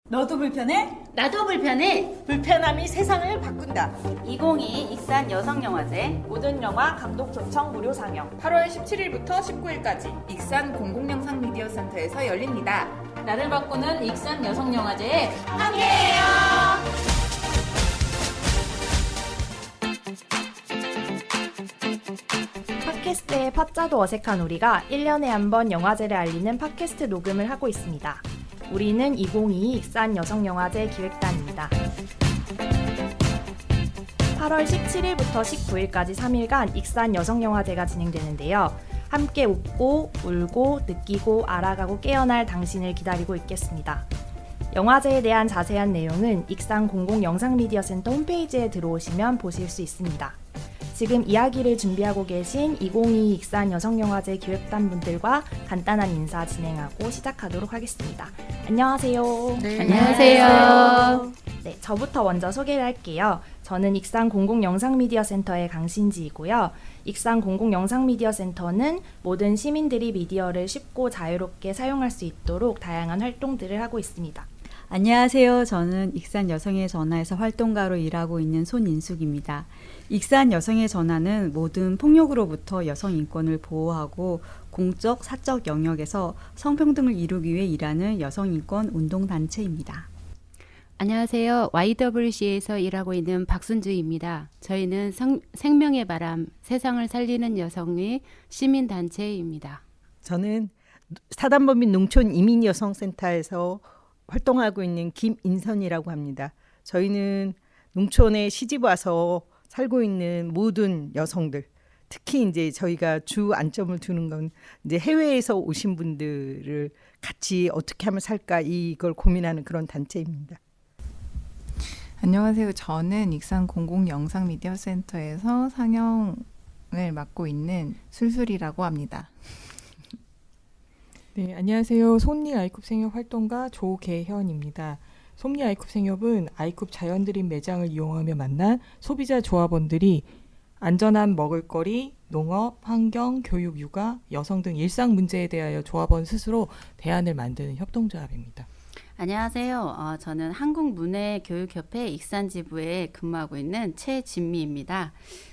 너도 불편해? 나도 불편해. 불편함이 세상을 바꾼다. 2022 익산 여성영화제 모든 영화 감독 초청 무료 상영 8월 17일부터 19일까지 익산 공공영상미디어센터에서 열립니다. 나를 바꾸는 익산 여성영화제에 함께해요. 팟캐스트의 팟자도 어색한 우리가 1년에 한 번 영화제를 알리는 팟캐스트 녹음을 하고 있습니다. 우리는 2022 익산 여성영화제 기획단입니다. 8월 17일부터 19일까지 3일간 익산 여성영화제가 진행되는데요. 함께 웃고 울고 느끼고 알아가고 깨어날 당신을 기다리고 있겠습니다. 영화제에 대한 자세한 내용은 익산 공공영상미디어센터 홈페이지에 들어오시면 보실 수 있습니다. 지금 이야기를 준비하고 계신 2022 익산 여성영화제 기획단 분들과 간단한 인사 진행하고 시작하도록 하겠습니다. 안녕하세요. 네. 안녕하세요. 네, 저부터 먼저 소개를 할게요. 저는 익산 공공영상미디어센터의 강신지이고요. 익산 공공영상미디어센터는 모든 시민들이 미디어를 쉽고 자유롭게 사용할 수 있도록 다양한 활동들을 하고 있습니다. 안녕하세요. 저는 익산 여성의 전화에서 활동가로 일하고 있는 손인숙입니다. 익산 여성의 전화는 모든 폭력으로부터 여성 인권을 보호하고 공적, 사적 영역에서 성평등을 이루기 위해 일하는 여성 인권 운동단체입니다. 안녕하세요. YWC에서 일하고 있는 박순주입니다. 저희는 생명의 바람, 세상을 살리는 여성의 시민단체입니다. 저는 사단법인 농촌이민여성센터에서 활동하고 있는 김인선이라고 합니다. 저희는 농촌에 시집 와서 살고 있는 모든 여성들, 특히 이제 저희가 주 안점을 두는 건 이제 해외에서 오신 분들을 같이 어떻게 하면 살까 이걸 고민하는 그런 단체입니다. 안녕하세요. 저는 익산 공공영상미디어센터에서 상영을 맡고 있는 술술이라고 합니다. 네, 안녕하세요. 솜니 아이쿱 생협 활동가 조계현입니다. 솜니 아이쿱 생협은 아이쿱 자연드림 매장을 이용하며 만난 소비자 조합원들이 안전한 먹을거리, 농업, 환경, 교육, 육아, 여성 등 일상 문제에 대하여 조합원 스스로 대안을 만드는 협동조합입니다. 안녕하세요. 저는 한국문예교육협회 익산지부에 근무하고 있는 최진미입니다.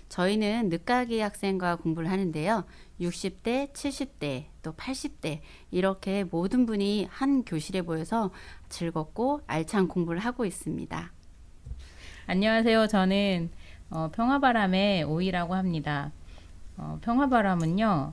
저희는 늦가기 학생과 공부를 하는데요. 60대, 70대, 또 80대 이렇게 모든 분이 한 교실에 모여서 즐겁고 알찬 공부를 하고 있습니다. 안녕하세요. 저는 평화바람의 오이라고 합니다. 평화바람은요,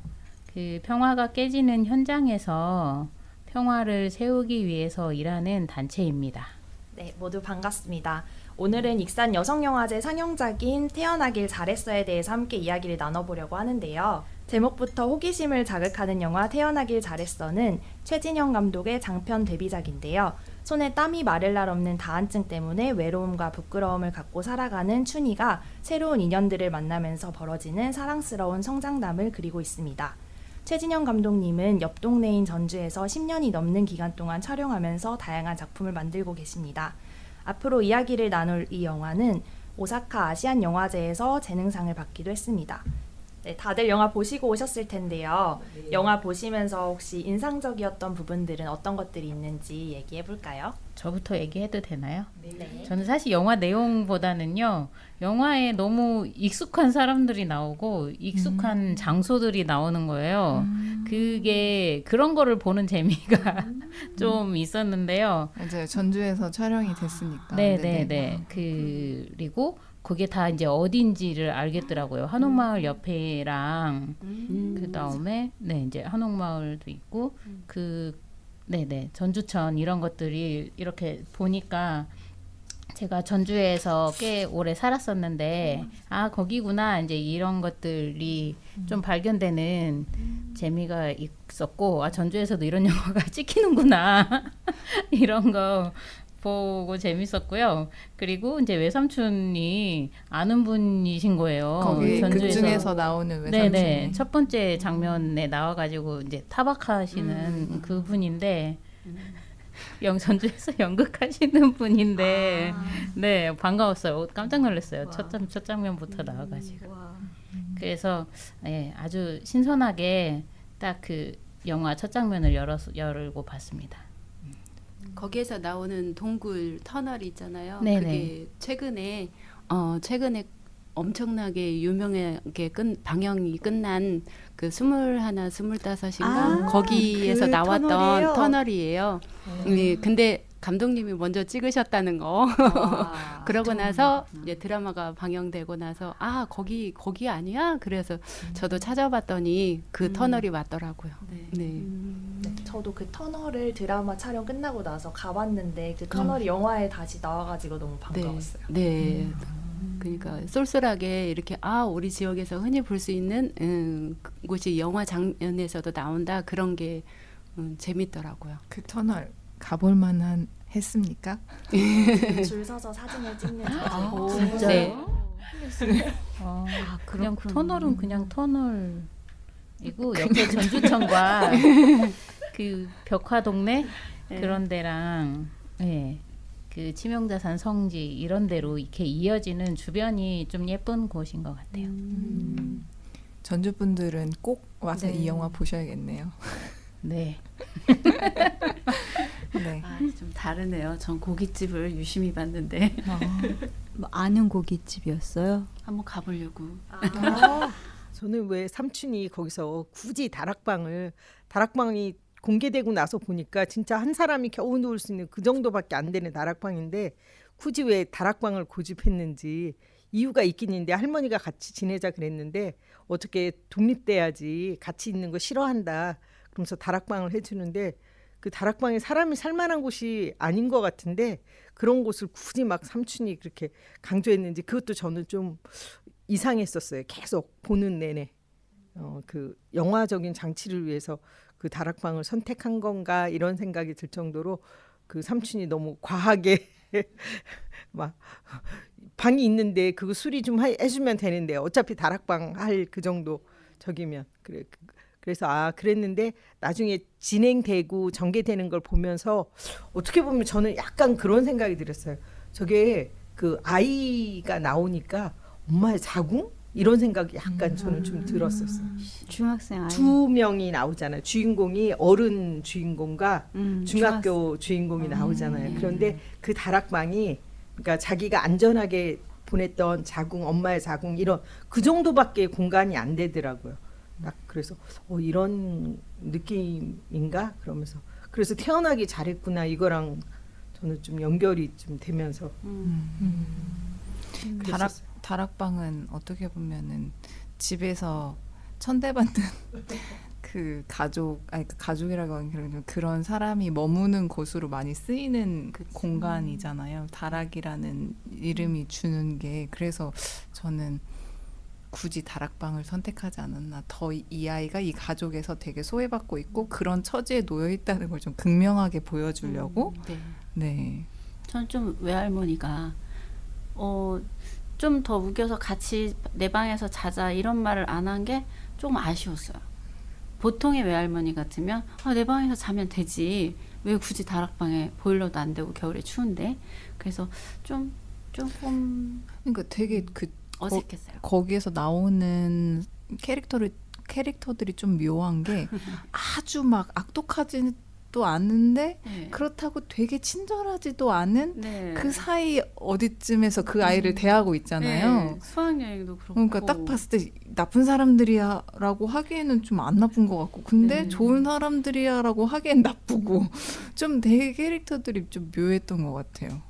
그 평화가 깨지는 현장에서 평화를 세우기 위해서 일하는 단체입니다. 네, 모두 반갑습니다. 오늘은 익산 여성영화제 상영작인 태어나길 잘했어에 대해서 함께 이야기를 나눠보려고 하는데요. 제목부터 호기심을 자극하는 영화 태어나길 잘했어는 최진영 감독의 장편 데뷔작인데요. 손에 땀이 마를 날 없는 다한증 때문에 외로움과 부끄러움을 갖고 살아가는 춘희가 새로운 인연들을 만나면서 벌어지는 사랑스러운 성장담을 그리고 있습니다. 최진영 감독님은 옆 동네인 전주에서 10년이 넘는 기간 동안 촬영하면서 다양한 작품을 만들고 계십니다. 앞으로 이야기를 나눌 이 영화는 오사카 아시안 영화제에서 재능상을 받기도 했습니다. 네, 다들 영화 보시고 오셨을 텐데요. 영화 보시면서 혹시 인상적이었던 부분들은 어떤 것들이 있는지 얘기해 볼까요? 저부터 얘기해도 되나요? 네. 저는 사실 영화 내용보다는요, 영화에 너무 익숙한 사람들이 나오고 익숙한 장소들이 나오는 거예요. 그게 그런 거를 보는 재미가 좀 있었는데요. 맞아요. 전주에서 촬영이 됐으니까. 네네네. 그리고 그게 다 이제 어딘지를 알겠더라고요. 한옥마을 옆에랑 그 다음에 네 이제 한옥마을도 있고 네네 전주천 이런 것들이 이렇게 보니까 제가 전주에서 꽤 오래 살았었는데 아 거기구나 이제 이런 것들이 좀 발견되는 재미가 있었고 아 전주에서도 이런 영화가 찍히는구나 이런 거 보고 재밌었고요. 그리고 이제 외삼촌이 아는 분이신 거예요. 거기 전주에서. 극 중에서 나오는 외삼촌이. 네네. 첫 번째 장면에 나와가지고 이제 타박하시는 그 분인데 전주에서 연극하시는 분인데 네 반가웠어요. 깜짝 놀랐어요. 첫 장면부터 나와가지고. 그래서 예, 아주 신선하게 딱 그 영화 첫 장면을 열고 봤습니다. 거기에서 나오는 동굴 터널이 있잖아요. 네네. 그게 최근에 엄청나게 유명하게 방영이 끝난 그 21, 25인가 거기에서 그 나왔던 터널이에요. 네, 근데 감독님이 먼저 찍으셨다는 거. 그러고 나서 이제 드라마가 방영되고 나서 거기 아니야? 그래서 저도 찾아봤더니 그 터널이 맞더라고요. 네. 네, 저도 그 터널을 드라마 촬영 끝나고 나서 가봤는데 그 터널이 영화에 다시 나와가지고 너무 반가웠어요. 네. 그러니까 쏠쏠하게 이렇게 우리 지역에서 흔히 볼 수 있는 곳이 영화 장면에서도 나온다 그런 게 재밌더라고요. 그 터널 가볼 만한 했습니까? 줄 서서 사진을 찍는 진짜요? 네. 그냥 터널은 그냥 터널이고 옆에 전주천과 그 벽화동네 그런 데랑 그 치명자산 성지 이런 데로 이렇게 이어지는 주변이 좀 예쁜 곳인 것 같아요. 전주 분들은 꼭 와서 이 영화 보셔야겠네요. 네. 네. 좀 다르네요. 전 고깃집을 유심히 봤는데 뭐 아는 고깃집이었어요? 한번 가보려고. 저는 왜 삼촌이 거기서 굳이 다락방이 공개되고 나서 보니까 진짜 한 사람이 겨우 누울 수 있는 그 정도밖에 안 되는 다락방인데 굳이 왜 다락방을 고집했는지 이유가 있긴 있는데 할머니가 같이 지내자 그랬는데 어떻게 독립돼야지 같이 있는 거 싫어한다 그러면서 다락방을 해주는데 그 다락방에 사람이 살만한 곳이 아닌 것 같은데 그런 곳을 굳이 막 삼촌이 그렇게 강조했는지 그것도 저는 좀 이상했었어요. 계속 보는 내내 그 영화적인 장치를 위해서 그 다락방을 선택한 건가 이런 생각이 들 정도로 그 삼촌이 너무 과하게 막 방이 있는데 그거 수리 좀 해주면 되는데 어차피 다락방 할 그 정도 저기면 그래서 그랬는데 나중에 진행되고 전개되는 걸 보면서 어떻게 보면 저는 약간 그런 생각이 들었어요. 저게 그 아이가 나오니까 엄마의 자궁? 이런 생각이 약간 저는 좀 들었었어요. 중학생 아이. 두 명이 나오잖아요. 주인공이 어른 주인공과 중학교 주인공이 나오잖아요. 그런데 그 다락방이 그러니까 자기가 안전하게 보냈던 자궁, 엄마의 자궁 이런 그 정도밖에 공간이 안 되더라고요. 딱 그래서 이런 느낌인가 그러면서 그래서 태어나기 잘했구나 이거랑 저는 좀 연결이 좀 되면서 다락방은 어떻게 보면은 집에서 천대받는 그 가족이라고 하기는 그런 사람이 머무는 곳으로 많이 쓰이는 공간이잖아요. 다락이라는 이름이 주는 게 그래서 저는 굳이 다락방을 선택하지 않았나. 더 이 아이가 이 가족에서 되게 소외받고 있고 그런 처지에 놓여 있다는 걸 좀 극명하게 보여주려고. 네. 저는 좀 외할머니가 좀 더 우겨서 같이 내 방에서 자자 이런 말을 안 한 게 조금 아쉬웠어요. 보통의 외할머니 같으면 내 방에서 자면 되지 왜 굳이 다락방에 보일러도 안 되고 겨울에 추운데 그래서 조금 그러니까 되게 어색했어요. 거기에서 나오는 캐릭터들이 좀 묘한 게 아주 막 악독하지도 않은데 그렇다고 되게 친절하지도 않은 그 사이 어디쯤에서 그 아이를 대하고 있잖아요. 수학여행도 그렇고. 그러니까 딱 봤을 때 나쁜 사람들이야라고 하기에는 좀 안 나쁜 것 같고 근데 좋은 사람들이야라고 하기엔 나쁘고 좀 되게 캐릭터들이 좀 묘했던 것 같아요.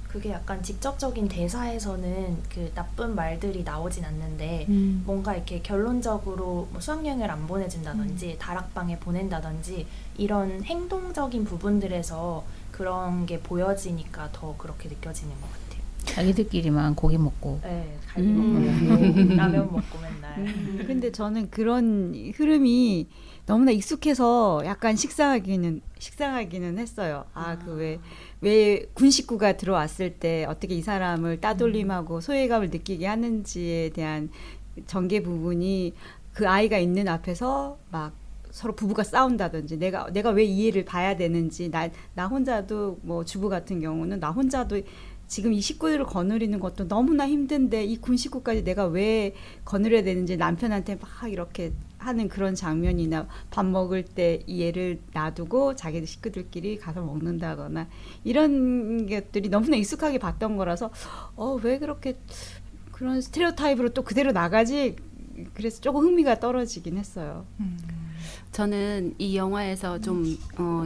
그게 약간 직접적인 대사에서는 그 나쁜 말들이 나오진 않는데 뭔가 이렇게 결론적으로 뭐 수학여행을 안 보내준다든지 다락방에 보낸다든지 이런 행동적인 부분들에서 그런 게 보여지니까 더 그렇게 느껴지는 것 같아요. 자기들끼리만 고기 먹고. 네, 갈비 먹고 라면 먹고 맨날. 근데 저는 그런 흐름이 너무나 익숙해서 약간 식상하기는 했어요. 왜 군 식구가 들어왔을 때 어떻게 이 사람을 따돌림하고 소외감을 느끼게 하는지에 대한 전개 부분이 그 아이가 있는 앞에서 막 서로 부부가 싸운다든지 내가 왜 이해를 봐야 되는지 나 혼자도 뭐 주부 같은 경우는 나 혼자도 지금 이 식구들을 거느리는 것도 너무나 힘든데 이 군 식구까지 내가 왜 거느려야 되는지 남편한테 막 이렇게 하는 그런 장면이나 밥 먹을 때 이 애를 놔두고 자기들 식구들끼리 가서 먹는다거나 이런 것들이 너무나 익숙하게 봤던 거라서 왜 그렇게 그런 스테레오타입으로 또 그대로 나가지? 그래서 조금 흥미가 떨어지긴 했어요. 저는 이 영화에서 좀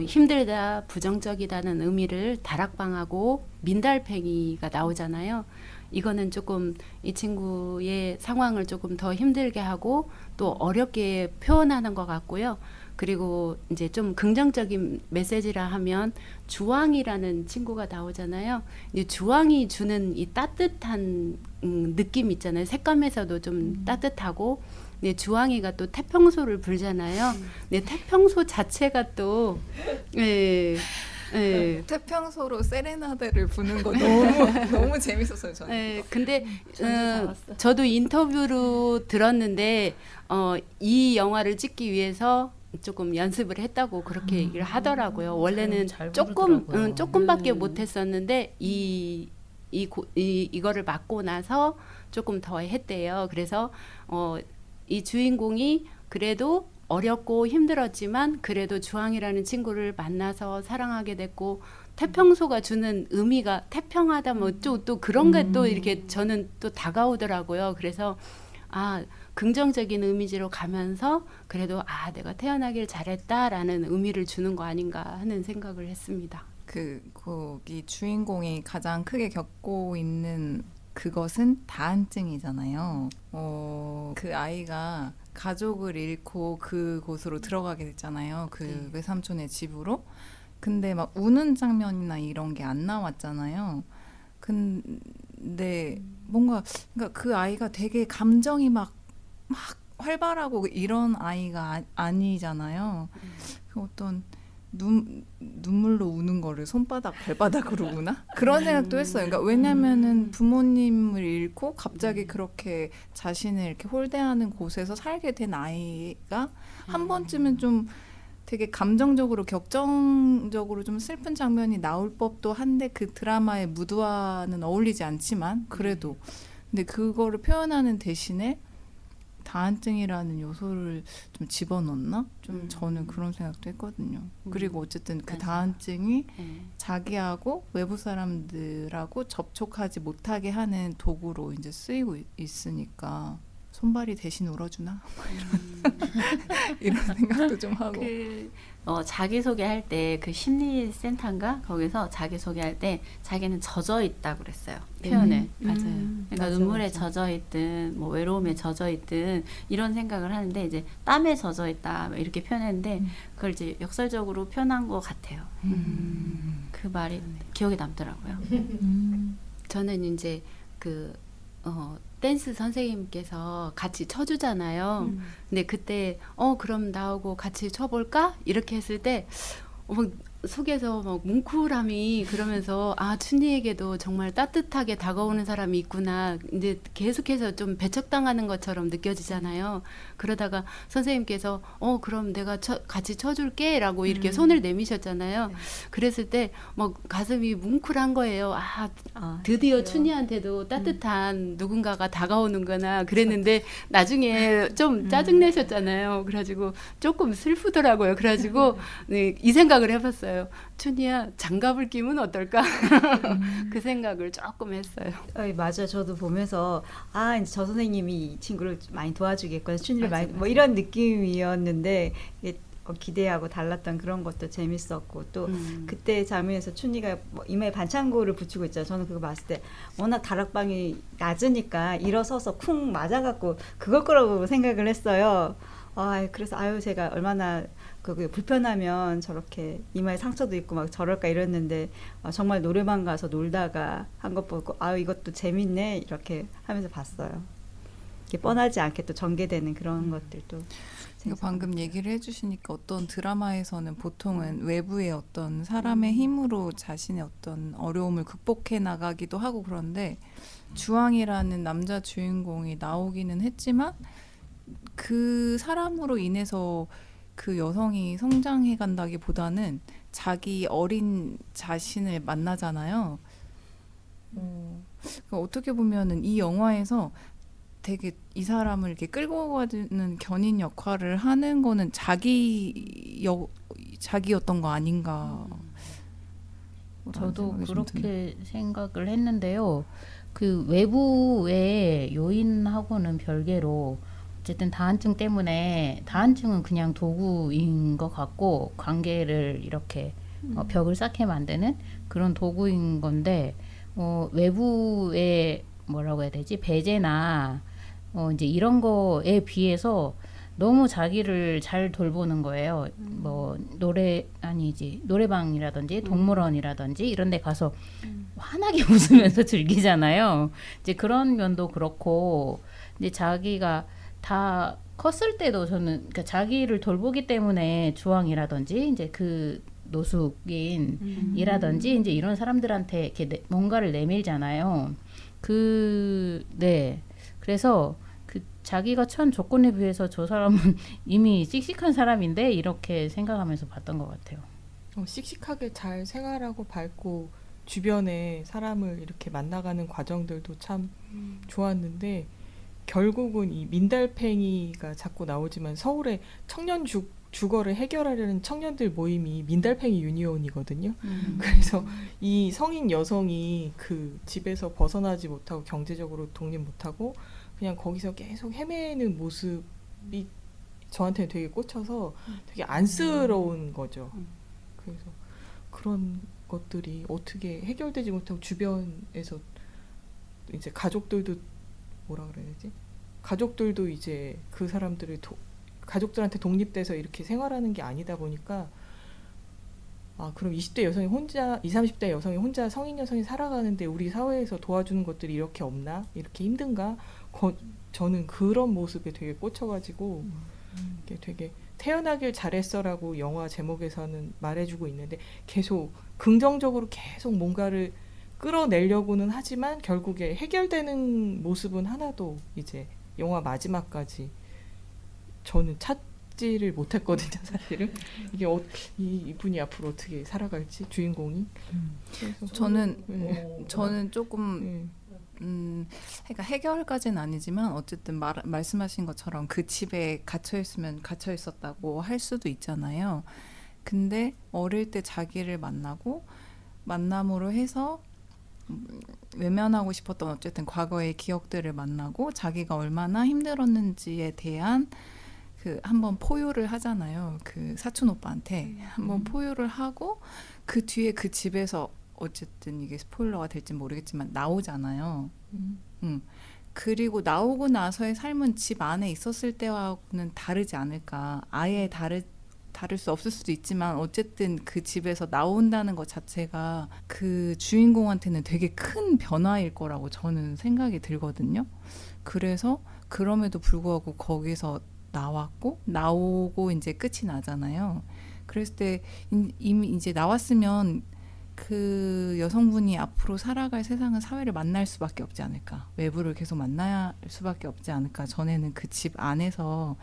힘들다, 부정적이다는 의미를 다락방하고 민달팽이가 나오잖아요. 이거는 조금 이 친구의 상황을 조금 더 힘들게 하고 또 어렵게 표현하는 것 같고요. 그리고 이제 좀 긍정적인 메시지라 하면 주황이라는 친구가 나오잖아요. 이제 주황이 주는 이 따뜻한 느낌 있잖아요. 색감에서도 좀 따뜻하고, 네, 주황이가 또 태평소를 불잖아요. 네, 태평소 자체가 또 태평소로 세레나데를 부는 거 너무 재밌었어요. 저는. 네, 근데 저도 인터뷰로 들었는데 이 영화를 찍기 위해서 조금 연습을 했다고 그렇게 얘기를 하더라고요. 원래는 조금밖에 못했었는데 이거를 맡고 나서 조금 더 했대요. 그래서 이 주인공이 그래도 어렵고 힘들었지만 그래도 주황이라는 친구를 만나서 사랑하게 됐고, 태평소가 주는 의미가 태평하다 뭐 또 그런 게 또 이렇게 저는 또 다가오더라고요. 그래서 긍정적인 이미지로 가면서 그래도 내가 태어나길 잘했다라는 의미를 주는 거 아닌가 하는 생각을 했습니다. 거기 주인공이 가장 크게 겪고 있는 그것은 다한증이잖아요. 그 아이가 가족을 잃고 그곳으로 들어가게 됐잖아요. 그 외삼촌의 집으로. 근데 막 우는 장면이나 이런 게 안 나왔잖아요. 근데 뭔가 그러니까 그 아이가 되게 감정이 막 활발하고 이런 아이가 아니잖아요. 그 어떤 눈물로 우는 거를 손바닥, 발바닥으로 우나? 그런 생각도 했어요. 그러니까 왜냐면은 부모님을 잃고 갑자기 그렇게 자신을 이렇게 홀대하는 곳에서 살게 된 아이가 한 번쯤은 좀 되게 감정적으로 격정적으로 좀 슬픈 장면이 나올 법도 한데 그 드라마의 무드와는 어울리지 않지만 그래도 근데 그거를 표현하는 대신에 다한증이라는 요소를 좀 집어넣나? 좀 저는 그런 생각도 했거든요. 그리고 어쨌든 그 다한증이 자기하고 외부 사람들하고 접촉하지 못하게 하는 도구로 이제 쓰이고 있으니까 손발이 대신 울어주나? 이런 생각도 좀 하고. 자기소개할 때 그 심리센터인가? 거기서 자기소개할 때 자기는 젖어 있다고 그랬어요. 표현을. 맞아요. 그러니까 맞아, 눈물에 맞아. 젖어 있든 뭐 외로움에 젖어 있든 이런 생각을 하는데 이제 땀에 젖어 있다 이렇게 표현했는데 그걸 이제 역설적으로 표현한 것 같아요. 그 말이 기억에 남더라고요. 저는 이제 댄스 선생님께서 같이 쳐주잖아요. 근데 그때 그럼 나하고 같이 쳐볼까? 이렇게 했을 때 속에서 막 뭉클함이 그러면서 춘희에게도 정말 따뜻하게 다가오는 사람이 있구나. 이제 계속해서 좀 배척당하는 것처럼 느껴지잖아요. 그러다가 선생님께서 그럼 내가 같이 쳐줄게 라고 이렇게 손을 내미셨잖아요. 네. 그랬을 때 막 가슴이 뭉클한 거예요. 드디어 춘희한테도 따뜻한 누군가가 다가오는구나 그랬는데 나중에 좀 짜증내셨잖아요. 그래가지고 조금 슬프더라고요. 그래가지고 네, 이 생각을 해봤어요. 춘희야 장갑을 끼면 어떨까? 그 생각을 조금 했어요. 맞아요. 저도 보면서 이제 저 선생님이 이 친구를 많이 도와주겠구나. 춘희를 많이 뭐 이런 느낌이었는데 기대하고 달랐던 그런 것도 재밌었고 또 그때 장면에서 춘희가 이마에 반창고를 붙이고 있잖아요. 저는 그거 봤을 때 워낙 다락방이 낮으니까 일어서서 쿵 맞아갖고 그걸 거라고 생각을 했어요. 그래서 제가 얼마나 불편하면 저렇게 이마에 상처도 있고 막 저럴까 이랬는데 정말 노래방 가서 놀다가 한 것 보고 이것도 재밌네 이렇게 하면서 봤어요. 이게 뻔하지 않게 또 전개되는 그런 것들도. 방금 얘기를 해주시니까 어떤 드라마에서는 보통은 외부의 어떤 사람의 힘으로 자신의 어떤 어려움을 극복해 나가기도 하고 그런데 주황이라는 남자 주인공이 나오기는 했지만 그 사람으로 인해서 그 여성이 성장해 간다기보다는 자기 어린 자신을 만나잖아요. 어떻게 보면은 이 영화에서 되게 이 사람을 이렇게 끌고 가는 견인 역할을 하는 거는 자기였던 거 아닌가. 저도 그렇게 생각을 했는데요. 그 외부의 요인하고는 별개로 어쨌든 다한증 때문에 다한증은 그냥 도구인 것 같고 관계를 이렇게 벽을 쌓게 만드는 그런 도구인 건데 외부의 뭐라고 해야 되지? 배제나 이제 이런 거에 비해서 너무 자기를 잘 돌보는 거예요. 뭐 노래방이라든지 동물원이라든지 이런 데 가서 환하게 웃으면서 즐기잖아요. 이제 그런 면도 그렇고 이제 자기가 다 컸을 때도 저는 그러니까 자기를 돌보기 때문에 주황이라든지 이제 그 노숙인이라든지 이제 이런 사람들한테 이렇게 뭔가를 내밀잖아요. 그래서 그 자기가 처한 조건에 비해서 저 사람은 이미 씩씩한 사람인데 이렇게 생각하면서 봤던 것 같아요. 씩씩하게 잘 생활하고 밝고 주변에 사람을 이렇게 만나가는 과정들도 참 좋았는데 결국은 이 민달팽이가 자꾸 나오지만 서울의 청년 주거를 해결하려는 청년들 모임이 민달팽이 유니온이거든요. 그래서 이 성인 여성이 그 집에서 벗어나지 못하고 경제적으로 독립 못하고 그냥 거기서 계속 헤매는 모습이 저한테는 되게 꽂혀서 되게 안쓰러운 거죠. 그래서 그런 것들이 어떻게 해결되지 못하고 주변에서 이제 가족들도 뭐라 그래야 되지? 가족들도 이제 그 사람들을 가족들한테 독립돼서 이렇게 생활하는 게 아니다 보니까 그럼 20대 여성이 혼자 20, 30대 여성이 혼자 성인 여성이 살아가는데 우리 사회에서 도와주는 것들이 이렇게 없나? 이렇게 힘든가? 저는 그런 모습에 되게 꽂혀가지고 이게 되게 태어나길 잘했어라고 영화 제목에서는 말해주고 있는데 계속 긍정적으로 계속 뭔가를 끌어내려고는 하지만 결국에 해결되는 모습은 하나도 이제 영화 마지막까지 저는 찾지를 못했거든요. 사실은 이게 이분이 앞으로 어떻게 살아갈지 주인공이. 저는 조금 그러니까 해결까지는 아니지만 어쨌든 말씀하신 것처럼 그 집에 갇혀 있으면 갇혀 있었다고 할 수도 있잖아요. 근데 어릴 때 자기를 만남으로 해서 외면하고 싶었던 어쨌든 과거의 기억들을 만나고 자기가 얼마나 힘들었는지에 대한 한번 포효를 하잖아요. 그 사촌 오빠한테 한번 포효를 하고 그 뒤에 그 집에서 어쨌든 이게 스포일러가 될지 모르겠지만 나오잖아요. 그리고 나오고 나서의 삶은 집 안에 있었을 때와는 다르지 않을까. 아예 다를 수 없을 수도 있지만 어쨌든 그 집에서 나온다는 것 자체가 그 주인공한테는 되게 큰 변화일 거라고 저는 생각이 들거든요. 그래서 그럼에도 불구하고 거기서 나오고 이제 끝이 나잖아요. 그랬을 때 이미 이제 나왔으면 그 여성분이 앞으로 살아갈 세상은 사회를 만날 수밖에 없지 않을까. 외부를 계속 만날 수밖에 없지 않을까. 전에는 그 집 안에서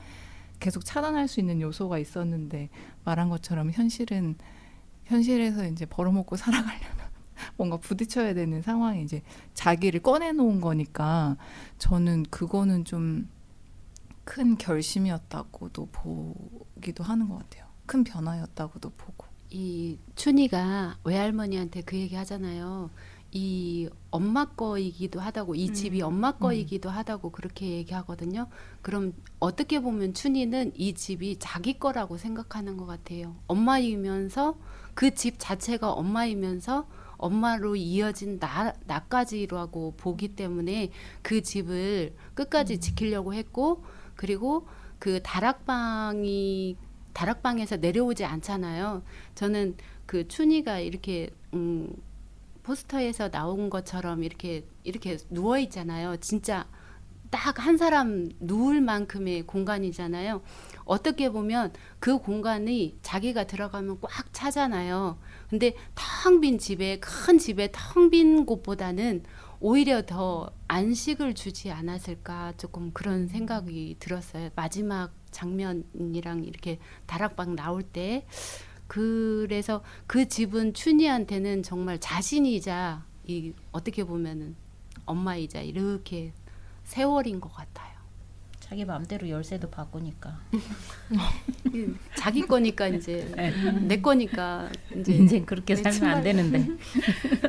계속 차단할 수 있는 요소가 있었는데 말한 것처럼 현실에서 이제 벌어먹고 살아가려면 뭔가 부딪혀야 되는 상황에 이제 자기를 꺼내놓은 거니까 저는 그거는 좀 큰 결심이었다고도 보기도 하는 것 같아요. 큰 변화였다고도 보고. 이 춘희가 외할머니한테 그 얘기 하잖아요. 이 엄마 거이기도 하다고, 이 집이 엄마 거이기도 하다고 그렇게 얘기하거든요. 그럼 어떻게 보면 춘희는 이 집이 자기 거라고 생각하는 것 같아요. 엄마이면서 그 집 자체가 엄마이면서 엄마로 이어진 나까지라고 보기 때문에 그 집을 끝까지 지키려고 했고, 그리고 그 다락방에서 내려오지 않잖아요. 저는 그 춘희가 이렇게 포스터에서 나온 것처럼 이렇게 누워 있잖아요. 진짜 딱 한 사람 누울 만큼의 공간이잖아요. 어떻게 보면 그 공간이 자기가 들어가면 꽉 차잖아요. 근데 텅 빈 집에, 큰 집에 텅 빈 곳보다는 오히려 더 안식을 주지 않았을까, 조금 그런 생각이 들었어요. 마지막 장면이랑 이렇게 다락방 나올 때. 그래서 그 집은 춘희한테는 정말 자신이자 어떻게 보면은 엄마이자 이렇게 세월인 것 같아요. 자기 마음대로 열쇠도 바꾸니까. 자기 거니까 이제 내 거니까 이제 인생 그렇게 살면 안 되는데.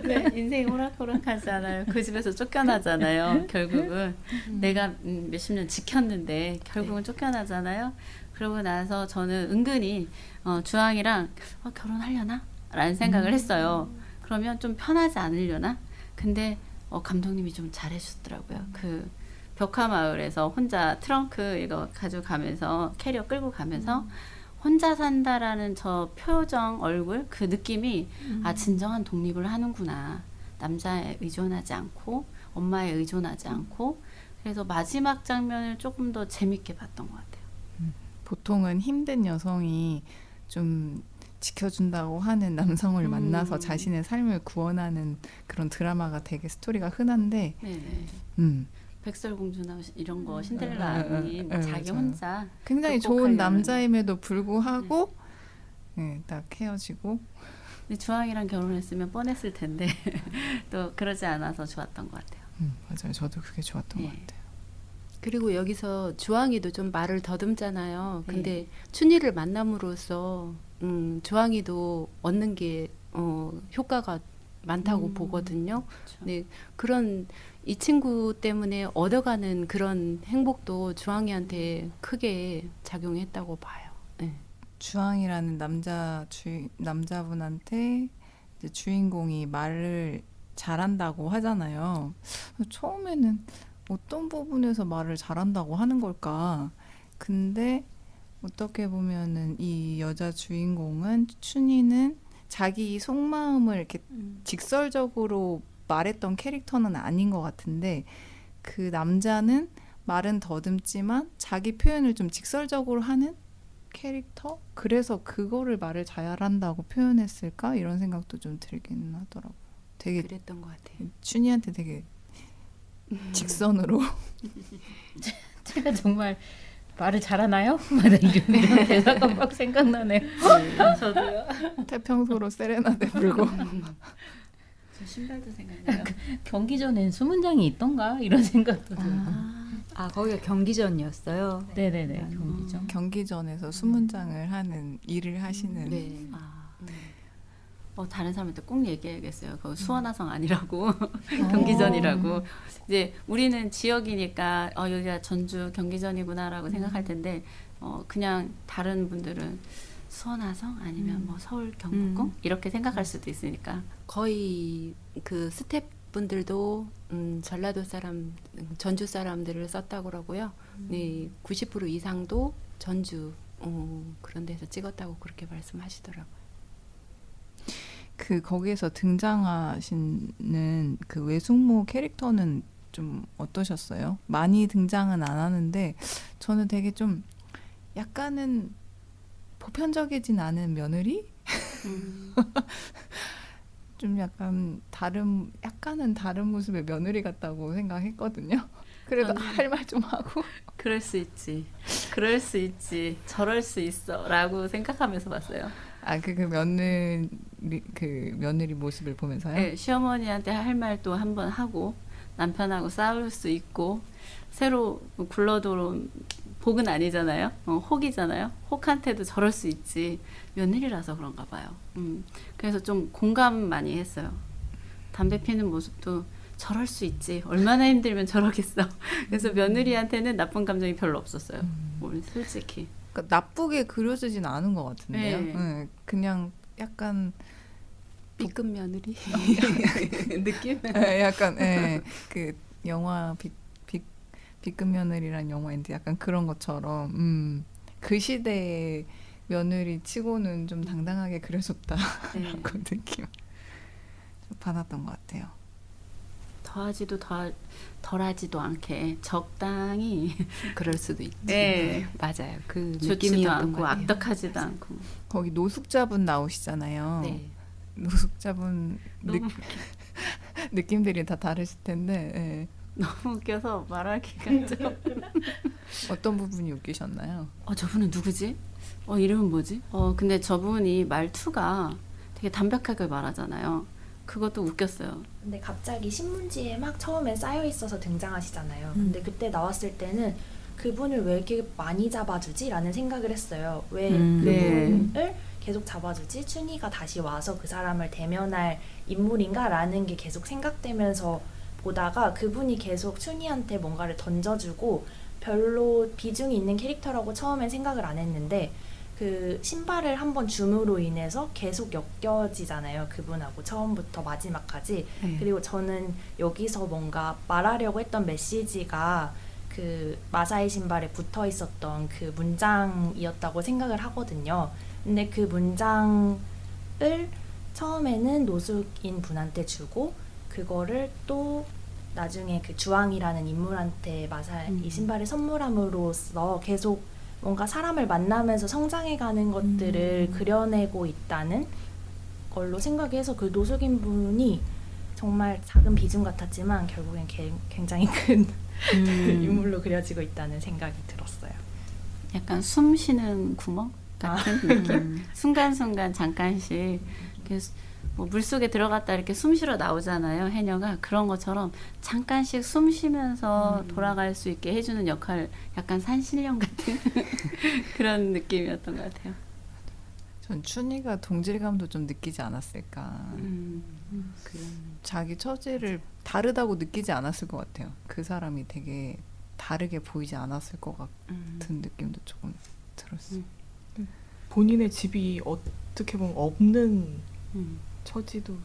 네, 인생 호락호락하잖아요. 그 집에서 쫓겨나잖아요. 결국은 내가 몇십 년 지켰는데 결국은 쫓겨나잖아요. 그러고 나서 저는 은근히 주황이랑 결혼하려나? 라는 생각을 했어요. 그러면 좀 편하지 않으려나? 근데 감독님이 좀 잘해주더라고요. 그 벽화마을에서 혼자 트렁크 이거 가져가면서 캐리어 끌고 가면서 혼자 산다라는 저 표정 얼굴 그 느낌이 진정한 독립을 하는구나. 남자에 의존하지 않고 엄마에 의존하지 않고 그래서 마지막 장면을 조금 더 재밌게 봤던 것 같아요. 보통은 힘든 여성이 좀 지켜준다고 하는 남성을 만나서 자신의 삶을 구원하는 그런 드라마가 되게 스토리가 흔한데 네네. 백설공주나 이런 거 신데렐라 아닌 자기 맞아요. 혼자 굉장히 좋은 남자임에도 불구하고 딱 헤어지고 근데 주황이랑 결혼했으면 뻔했을 텐데 또 그러지 않아서 좋았던 것 같아요. 맞아요. 저도 그게 좋았던 것 같아요. 그리고 여기서 주황이도 좀 말을 더듬잖아요. 근데 춘희를 만남으로써 주황이도 얻는 게 효과가 많다고 보거든요. 네, 그런 이 친구 때문에 얻어가는 그런 행복도 주황이한테 크게 작용했다고 봐요. 네. 주황이라는 남자분한테 이제 주인공이 말을 잘한다고 하잖아요. 처음에는 어떤 부분에서 말을 잘한다고 하는 걸까? 근데 어떻게 보면은 이 여자 주인공은 춘희는 자기 속마음을 이렇게 직설적으로 말했던 캐릭터는 아닌 것 같은데 그 남자는 말은 더듬지만 자기 표현을 좀 직설적으로 하는 캐릭터? 그래서 그거를 말을 잘한다고 표현했을까? 이런 생각도 좀 들긴 하더라고요. 되게 그랬던 것 같아요. 춘희한테 되게 직선으로 제가 정말 말을 잘하나요? 이런 대사가 막 생각나네요. 저도요. 태평소로 세레나데 불고 저 신발도 생각나요. 경기전엔 수문장이 있던가 이런 생각도 들고. 거기가 경기전이었어요. 네네네. 경기전. 경기전에서 수문장을 하는 일을 하시는 네. 다른 사람한테 꼭 얘기해야겠어요. 그거 수원화성 아니라고 경기전이라고. 이제 우리는 지역이니까 여기가 전주 경기전이구나라고 생각할 텐데 그냥 다른 분들은 수원화성 아니면 뭐 서울 경복궁 이렇게 생각할 수도 있으니까 거의 그 스태프분들도 전라도 사람, 전주 사람들을 썼다고 그러고요. 네, 90% 이상도 전주 그런 데서 찍었다고 그렇게 말씀하시더라고요. 그 거기에서 등장하시는 그 외숙모 캐릭터는 좀 어떠셨어요? 많이 등장은 안 하는데 저는 되게 좀 약간은 보편적이진 않은 며느리? 좀 약간은 다른 모습의 며느리 같다고 생각했거든요. 그래도 할 말 좀 하고 그럴 수 있지, 저럴 수 있어라고 생각하면서 봤어요. 그 며느리 모습을 보면서요? 네, 시어머니한테 할 말도 한번 하고 남편하고 싸울 수 있고 새로 굴러들어온 복은 아니잖아요. 혹이잖아요. 혹한테도 저럴 수 있지. 며느리라서 그런가 봐요. 그래서 좀 공감 많이 했어요. 담배 피는 모습도 저럴 수 있지. 얼마나 힘들면 저러겠어. 그래서 며느리한테는 나쁜 감정이 별로 없었어요. 솔직히. 그러니까 나쁘게 그려지진 않은 것 같은데요. 네. 그냥 약간 B급 며느리 느낌? 약간 그 영화 B급 며느리란 영화인데 약간 그런 것처럼 그 시대의 며느리 치고는 좀 당당하게 그려줬다라고 느낌 좀 받았던 것 같아요. 더하지도 덜하지도 않게 적당히 그럴 수도 있지. 네. 맞아요. 그 좋지도 느낌이었던 않고 것 같아요. 악덕하지도 않고. 거기 노숙자분 나오시잖아요. 네. 노숙자분 너무 느낌들이 다 다르실 텐데 너무 웃겨서 말하기가 좀. 어떤 부분이 웃기셨나요? 저분은 누구지? 이름은 뭐지? 근데 저분이 말투가 되게 담백하게 말하잖아요. 그것도 웃겼어요. 근데 갑자기 신문지에 막 처음에 쌓여 있어서 등장하시잖아요. 근데 그때 나왔을 때는 그분을 왜 이렇게 많이 잡아주지? 라는 생각을 했어요. 왜 그분을 계속 잡아주지? 춘희가 다시 와서 그 사람을 대면할 인물인가? 라는 게 계속 생각되면서 보다가 그분이 계속 춘희한테 뭔가를 던져주고 별로 비중이 있는 캐릭터라고 처음엔 생각을 안 했는데 그 신발을 한번 줌으로 인해서 계속 엮여지잖아요. 그분하고 처음부터 마지막까지. 그리고 저는 여기서 뭔가 말하려고 했던 메시지가 그 마사이 신발에 붙어 있었던 그 문장이었다고 생각을 하거든요. 근데 그 문장을 처음에는 노숙인 분한테 주고 그거를 또 나중에 그 주왕이라는 인물한테 마사이 신발을 선물함으로써 계속 뭔가 사람을 만나면서 성장해가는 것들을 그려내고 있다는 걸로 생각해서 그 노숙인 분이 정말 작은 비중 같았지만 결국엔 굉장히 큰 인물로 그려지고 있다는 생각이 들었어요. 약간 숨 쉬는 구멍 같은 느낌. 순간순간 잠깐씩 이렇게 뭐 물속에 들어갔다 이렇게 숨 쉬러 나오잖아요. 해녀가. 그런 것처럼 잠깐씩 숨 쉬면서 돌아갈 수 있게 해주는 역할, 약간 산신령 같은 그런 느낌이었던 것 같아요. 전 춘희가 동질감도 좀 느끼지 않았을까. 자기 처지를 다르다고 느끼지 않았을 것 같아요. 그 사람이 되게 다르게 보이지 않았을 것 같은 느낌도 조금 들었어요. 본인의 집이 어떻게 보면 없는 처지도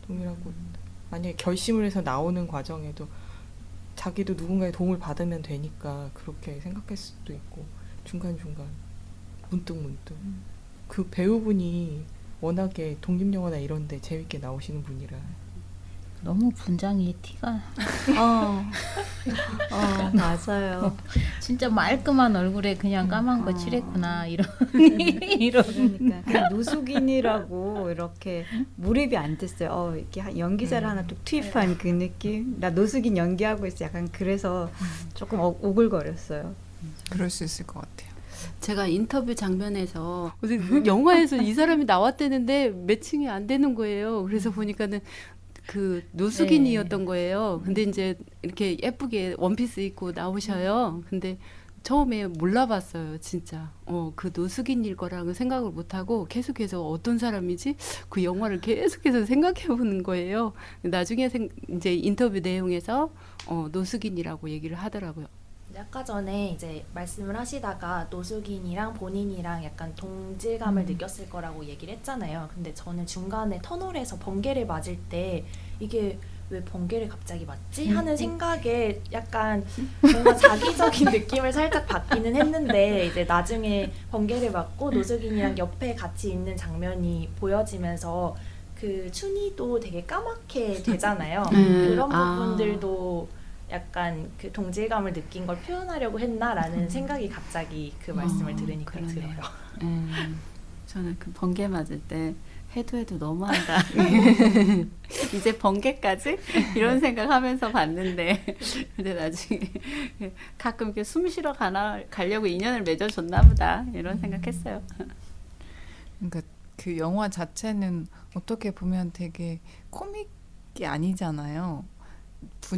동일하고 만약에 결심을 해서 나오는 과정에도 자기도 누군가의 도움을 받으면 되니까 그렇게 생각할 수도 있고 중간중간 문득문득 그 배우분이 워낙에 독립영화나 이런 데 재밌게 나오시는 분이라 너무 분장이 티가 맞아요. 진짜 말끔한 얼굴에 그냥 까만 거 칠했구나 이런 그러니까 그냥 노숙인이라고 이렇게 몰입이 안 됐어요. 이렇게 연기자를 하나 또 투입한 그 느낌. 나 노숙인 연기하고 있어. 약간 그래서 조금 오글거렸어요. 그럴 수 있을 것 같아요. 제가 인터뷰 장면에서 영화에서 이 사람이 나왔대는데 매칭이 안 되는 거예요. 그래서 보니까는 그 노숙인이었던 거예요. 근데 이제 이렇게 예쁘게 원피스 입고 나오셔요. 근데 처음에 몰라봤어요, 진짜. 그 노숙인일 거라고 생각을 못하고 계속해서 어떤 사람이지? 그 영화를 계속해서 생각해보는 거예요. 나중에 이제 인터뷰 내용에서 노숙인이라고 얘기를 하더라고요. 아까 전에 이제 말씀을 하시다가 노숙인이랑 본인이랑 약간 동질감을 느꼈을 거라고 얘기를 했잖아요. 근데 저는 중간에 터널에서 번개를 맞을 때 이게 왜 번개를 갑자기 맞지? 하는 생각에 약간 뭔가 자기적인 느낌을 살짝 받기는 했는데 이제 나중에 번개를 맞고 노숙인이랑 옆에 같이 있는 장면이 보여지면서 그 춘희도 되게 까맣게 되잖아요. 그런 부분들도 약간 그 동질감을 느낀 걸 표현하려고 했나라는 생각이 갑자기 그 말씀을 들으니까 들어요. 저는 그 번개 맞을 때 해도 너무한다. 이제 번개까지? 이런 생각하면서 봤는데 근데 나중에 가끔 이렇게 숨 쉬러 가려고 인연을 맺어줬나 보다 이런 생각했어요. 그러니까 그 영화 자체는 어떻게 보면 되게 코믹이 아니잖아요.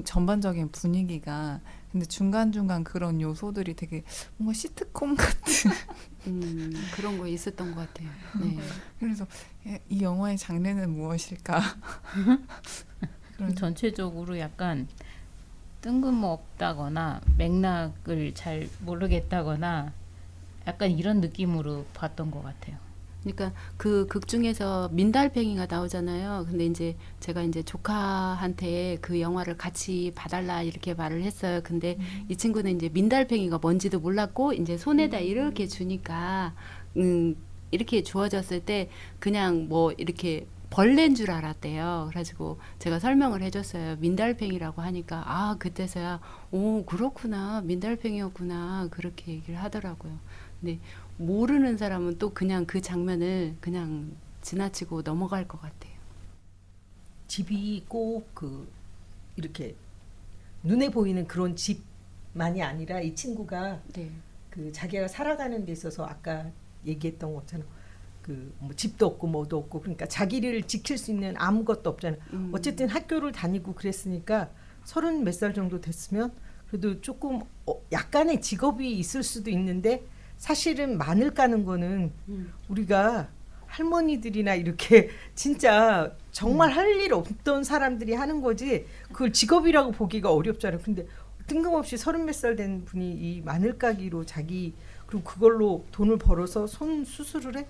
전반적인 분위기가. 근데 중간중간 그런 요소들이 되게 뭔가 시트콤 같은 그런 거 있었던 것 같아요. 네. 그래서 이 영화의 장르는 무엇일까? 전체적으로 약간 뜬금없다거나 맥락을 잘 모르겠다거나 약간 이런 느낌으로 봤던 것 같아요. 그러니까 그 극 중에서 민달팽이가 나오잖아요. 근데 이제 제가 이제 조카한테 그 영화를 같이 봐달라 이렇게 말을 했어요. 근데 이 친구는 이제 민달팽이가 뭔지도 몰랐고 이제 손에다 이렇게 주니까 이렇게 주어졌을 때 그냥 뭐 이렇게 벌레인 줄 알았대요. 그래가지고 제가 설명을 해줬어요. 민달팽이라고 하니까 아 그때서야 오 그렇구나 민달팽이였구나 그렇게 얘기를 하더라고요. 근데 모르는 사람은 또 그냥 그 장면을 그냥 지나치고 넘어갈 것 같아요. 집이 꼭 그 이렇게 눈에 보이는 그런 집만이 아니라 이 친구가 네. 그 자기가 살아가는 데 있어서 아까 얘기했던 것처럼 그 뭐 집도 없고 뭐도 없고 그러니까 자기를 지킬 수 있는 아무것도 없잖아요. 어쨌든 학교를 다니고 그랬으니까 30 몇 살 정도 됐으면 그래도 조금 약간의 직업이 있을 수도 있는데 사실은 마늘 까는 거는 우리가 할머니들이나 이렇게 진짜 정말 할 일 없던 사람들이 하는 거지 그걸 직업이라고 보기가 어렵잖아요. 근데 뜬금없이 30 몇 살 된 분이 이 마늘 까기로 자기 그리고 그걸로 돈을 벌어서 손 수술을 해?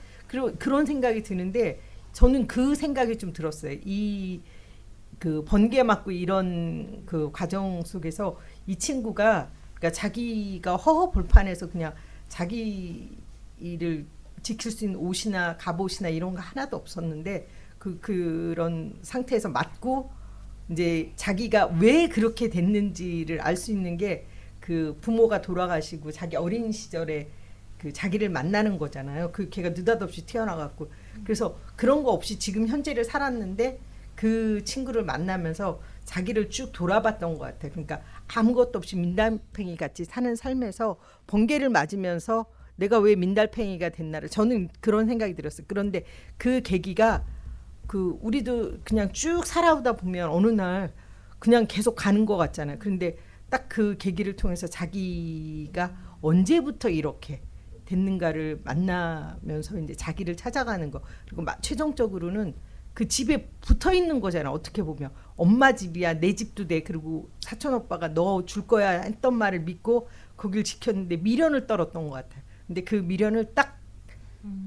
그런 생각이 드는데 저는 그 생각이 좀 들었어요. 이 그 번개 맞고 이런 그 과정 속에서 이 친구가 그러니까 자기가 허허벌판에서 그냥 자기 일을 지킬 수 있는 옷이나 갑옷이나 이런 거 하나도 없었는데 그런 상태에서 맞고 이제 자기가 왜 그렇게 됐는지를 알 수 있는 게 그 부모가 돌아가시고 자기 어린 시절에 그 자기를 만나는 거잖아요. 그 걔가 느닷없이 튀어나갔고 그래서 그런 거 없이 지금 현재를 살았는데 그 친구를 만나면서 자기를 쭉 돌아봤던 것 같아요. 그러니까 아무것도 없이 민달팽이 같이 사는 삶에서 번개를 맞으면서 내가 왜 민달팽이가 됐나를 저는 그런 생각이 들었어요. 그런데 그 계기가 그 우리도 그냥 쭉 살아오다 보면 어느 날 그냥 계속 가는 것 같잖아요. 그런데 딱 그 계기를 통해서 자기가 언제부터 이렇게 됐는가를 만나면서 이제 자기를 찾아가는 거 그리고 최종적으로는 그 집에 붙어 있는 거잖아. 어떻게 보면 엄마 집이야 내 집도 돼. 그리고 사촌 오빠가 너 줄 거야 했던 말을 믿고 거길 지켰는데 미련을 떨었던 것 같아요. 근데 그 미련을 딱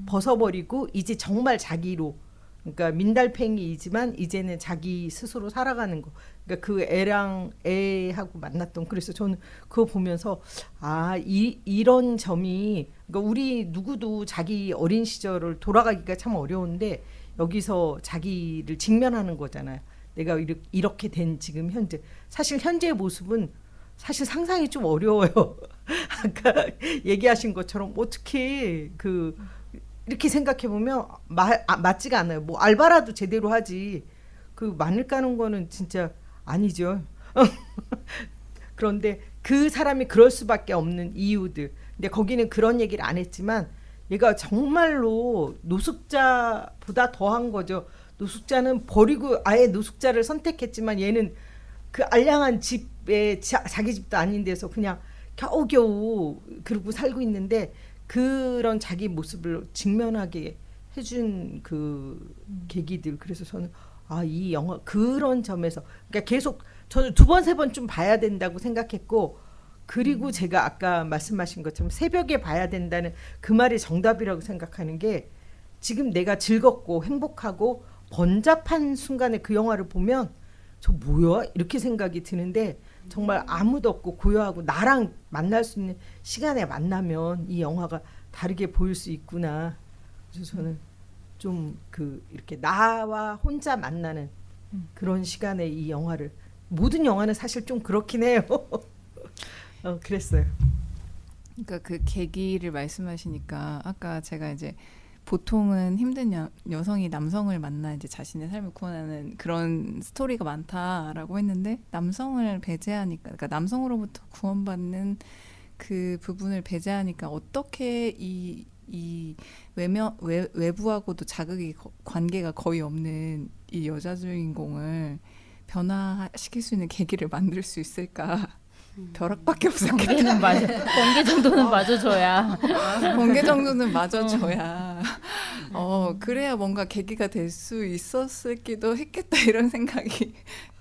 벗어버리고 이제 정말 자기로 그러니까 민달팽이이지만 이제는 자기 스스로 살아가는 거. 그러니까 그 애하고 만났던 그래서 저는 그거 보면서 이런 점이 그러니까 우리 누구도 자기 어린 시절을 돌아가기가 참 어려운데 여기서 자기를 직면하는 거잖아요. 내가 이렇게 된 지금 현재 사실 현재의 모습은 사실 상상이 좀 어려워요. 아까 얘기하신 것처럼 어떻게 이렇게 생각해 보면 맞지가 않아요. 뭐 알바라도 제대로 하지. 그 마늘 까는 거는 진짜 아니죠. 그런데 그 사람이 그럴 수밖에 없는 이유들. 근데 거기는 그런 얘기를 안 했지만 얘가 정말로 노숙자보다 더한 거죠. 노숙자는 버리고 아예 노숙자를 선택했지만 얘는 그 알량한 집에 자기 집도 아닌 데서 그냥 겨우겨우 그러고 살고 있는데 그런 자기 모습을 직면하게 해준 그 계기들. 그래서 저는 이 영화 그런 점에서 그러니까 계속 저는 2번 3번 좀 봐야 된다고 생각했고 그리고 제가 아까 말씀하신 것처럼 새벽에 봐야 된다는 그 말이 정답이라고 생각하는 게 지금 내가 즐겁고 행복하고 번잡한 순간에 그 영화를 보면 저 뭐야? 이렇게 생각이 드는데 정말 아무도 없고 고요하고 나랑 만날 수 있는 시간에 만나면 이 영화가 다르게 보일 수 있구나. 그래서 저는 좀 이렇게 나와 혼자 만나는 그런 시간에 이 영화를 모든 영화는 사실 좀 그렇긴 해요. 그랬어요. 그러니까 그 계기를 말씀하시니까 아까 제가 이제 보통은 힘든 여성이 남성을 만나 이제 자신의 삶을 구원하는 그런 스토리가 많다라고 했는데 남성을 배제하니까 그러니까 남성으로부터 구원받는 그 부분을 배제하니까 어떻게 이 외부하고도 관계가 거의 없는 이 여자 주인공을 변화시킬 수 있는 계기를 만들 수 있을까? 벼락밖에 없었겠다. 번개 정도는 맞아줘야. 번개 정도는 맞아줘야. 그래야 뭔가 계기가 될 수 있었기도 했겠다 이런 생각이.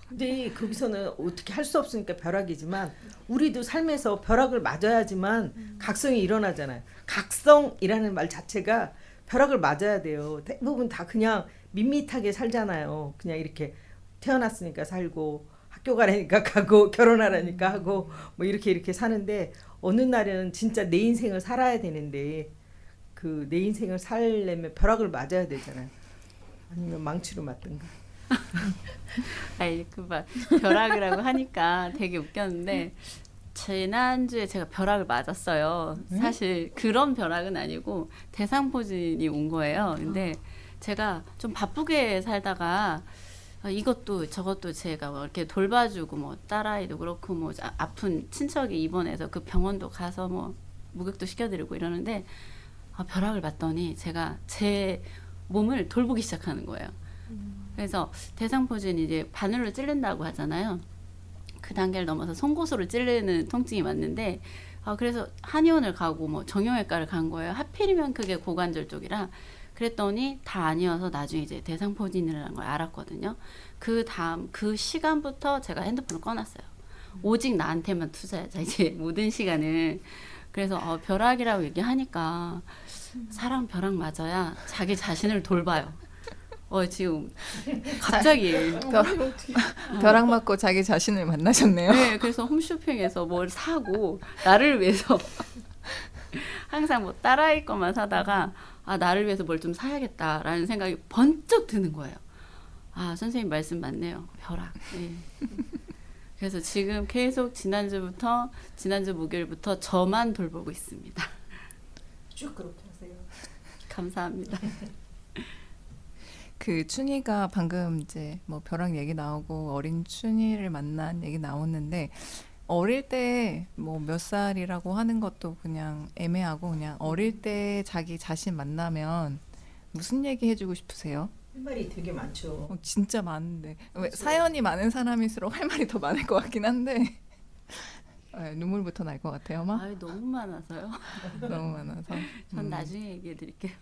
근데 거기서는 어떻게 할 수 없으니까 벼락이지만 우리도 삶에서 벼락을 맞아야지만 각성이 일어나잖아요. 각성이라는 말 자체가 벼락을 맞아야 돼요. 대부분 다 그냥 밋밋하게 살잖아요. 그냥 이렇게 태어났으니까 살고 학교 가라니까 가고 결혼하라니까 하고 뭐 이렇게 사는데 어느 날은 진짜 내 인생을 살아야 되는데 그 내 인생을 살려면 벼락을 맞아야 되잖아요. 아니면 망치로 맞든가. 아니 벼락이라고 하니까 되게 웃겼는데 지난주에 제가 벼락을 맞았어요. 사실 그런 벼락은 아니고 대상포진이 온 거예요. 근데 제가 좀 바쁘게 살다가 이것도 저것도 제가 뭐 이렇게 돌봐주고 뭐 딸아이도 그렇고 뭐 아픈 친척이 입원해서 그 병원도 가서 뭐 목욕도 시켜드리고 이러는데 벼락을 맞더니 제가 제 몸을 돌보기 시작하는 거예요. 그래서 대상포진이 이제 바늘로 찌른다고 하잖아요. 그 단계를 넘어서 송곳으로 찌르는 통증이 왔는데 그래서 한의원을 가고 뭐 정형외과를 간 거예요. 하필이면 그게 고관절 쪽이라. 그랬더니 다 아니어서 나중에 이제 대상포진이라는 걸 알았거든요. 그 다음 그 시간부터 제가 핸드폰을 꺼놨어요. 오직 나한테만 투자하자 이제 모든 시간을. 그래서 벼락이라고 얘기하니까 사람 벼락 맞아야 자기 자신을 돌봐요. 지금 갑자기 벼락 맞고 자기 자신을 만나셨네요. 네, 그래서 홈쇼핑에서 뭘 사고 나를 위해서 항상 뭐 딸아이 것만 사다가 나를 위해서 뭘 좀 사야겠다라는 생각이 번쩍 드는 거예요. 선생님 말씀 맞네요. 벼락. 네. 그래서 지금 계속 지난주 목요일부터 저만 돌보고 있습니다. 쭉 그렇게 하세요. 감사합니다. 그 춘희가 방금 이제 뭐 벼락 얘기 나오고 어린 춘희를 만난 얘기 나왔는데 어릴 때 뭐 몇 살이라고 하는 것도 그냥 애매하고 그냥 어릴 때 자기 자신 만나면 무슨 얘기 해주고 싶으세요? 할 말이 되게 많죠. 진짜 많은데 사연이 많은 사람일수록 할 말이 더 많을 것 같긴 한데 눈물부터 날 것 같아요, 막. 너무 많아서요. 너무 많아서. 전 나중에 얘기해 드릴게요.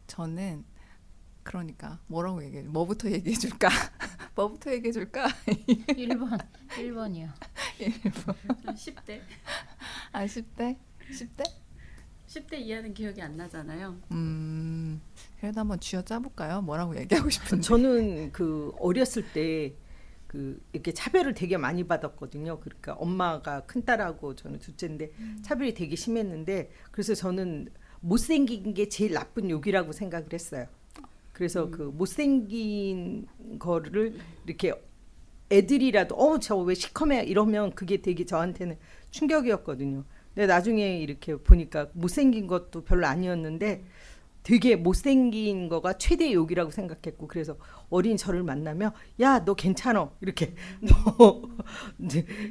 저는 그러니까 뭐라고 얘기해? 뭐부터 얘기해 줄까? 뭐부터 얘기해 줄까? 1번이요. 10대. 10대? 10대? 10대 이하는 기억이 안 나잖아요. 그래도 한번 쥐어 짜볼까요? 뭐라고 얘기하고 싶은데. 저는 그 어렸을 때 그 이렇게 차별을 되게 많이 받았거든요. 그러니까 엄마가 큰 딸하고 저는 둘째인데 차별이 되게 심했는데 그래서 저는 못생긴 게 제일 나쁜 욕이라고 생각을 했어요. 그래서 그 못생긴 거를 이렇게 애들이라도 저 왜 시커매 이러면 그게 되게 저한테는 충격이었거든요. 근데 나중에 이렇게 보니까 못생긴 것도 별로 아니었는데 되게 못생긴 거가 최대의 욕이라고 생각했고 그래서 어린 저를 만나면 야, 너 괜찮어 이렇게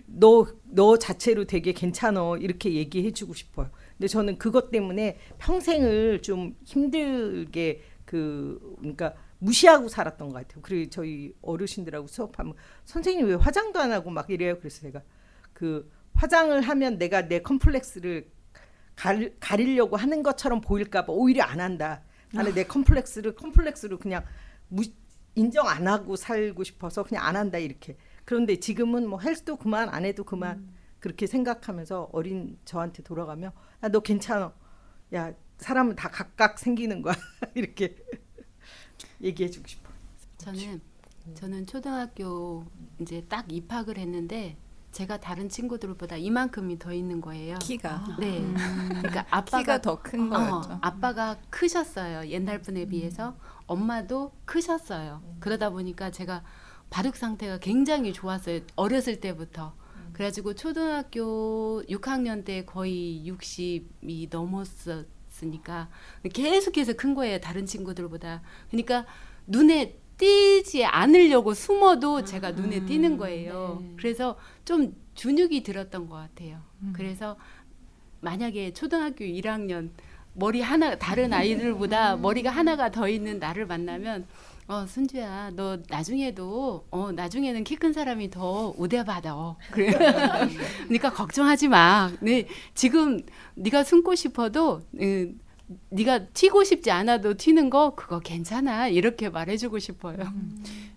너 자체로 되게 괜찮어 이렇게 얘기해 주고 싶어요. 근데 저는 그것 때문에 평생을 좀 힘들게 그러니까 무시하고 살았던 것 같아요. 그리고 저희 어르신들하고 수업하면 선생님 왜 화장도 안 하고 막 이래요. 그래서 제가 그 화장을 하면 내가 내 컴플렉스를 가리려고 하는 것처럼 보일까 봐 오히려 안 한다. 나는 내 컴플렉스로 그냥 인정 안 하고 살고 싶어서 그냥 안 한다 이렇게. 그런데 지금은 뭐 헬스도 그만 안 해도 그만 그렇게 생각하면서 어린 저한테 돌아가면 너 괜찮아. 야, 사람은 다 각각 생기는 거야. 이렇게 얘기해 주고 싶어요. 저는 초등학교 이제 딱 입학을 했는데 제가 다른 친구들보다 이만큼이 더 있는 거예요. 키가. 네. 그러니까 아빠가 키가 더 큰 거였죠. 아빠가 크셨어요. 옛날 분에 비해서. 엄마도 크셨어요. 그러다 보니까 제가 바둑 상태가 굉장히 좋았어요. 어렸을 때부터. 그래가지고 초등학교 6학년 때 거의 60이 넘었으니까 계속해서 큰 거예요. 다른 친구들보다. 그러니까 눈에 띄지 않으려고 숨어도 제가 눈에 띄는 거예요. 네. 그래서 좀 준육이 들었던 것 같아요. 그래서 만약에 초등학교 1학년 머리 하나 다른 아이들보다 머리가 하나가 더 있는 나를 만나면 순주야 너 나중에는 키 큰 사람이 더 우대받아. 그래. 그러니까 걱정하지 마. 네, 지금 네가 숨고 싶어도 네가 튀고 싶지 않아도 튀는 거 그거 괜찮아 이렇게 말해주고 싶어요.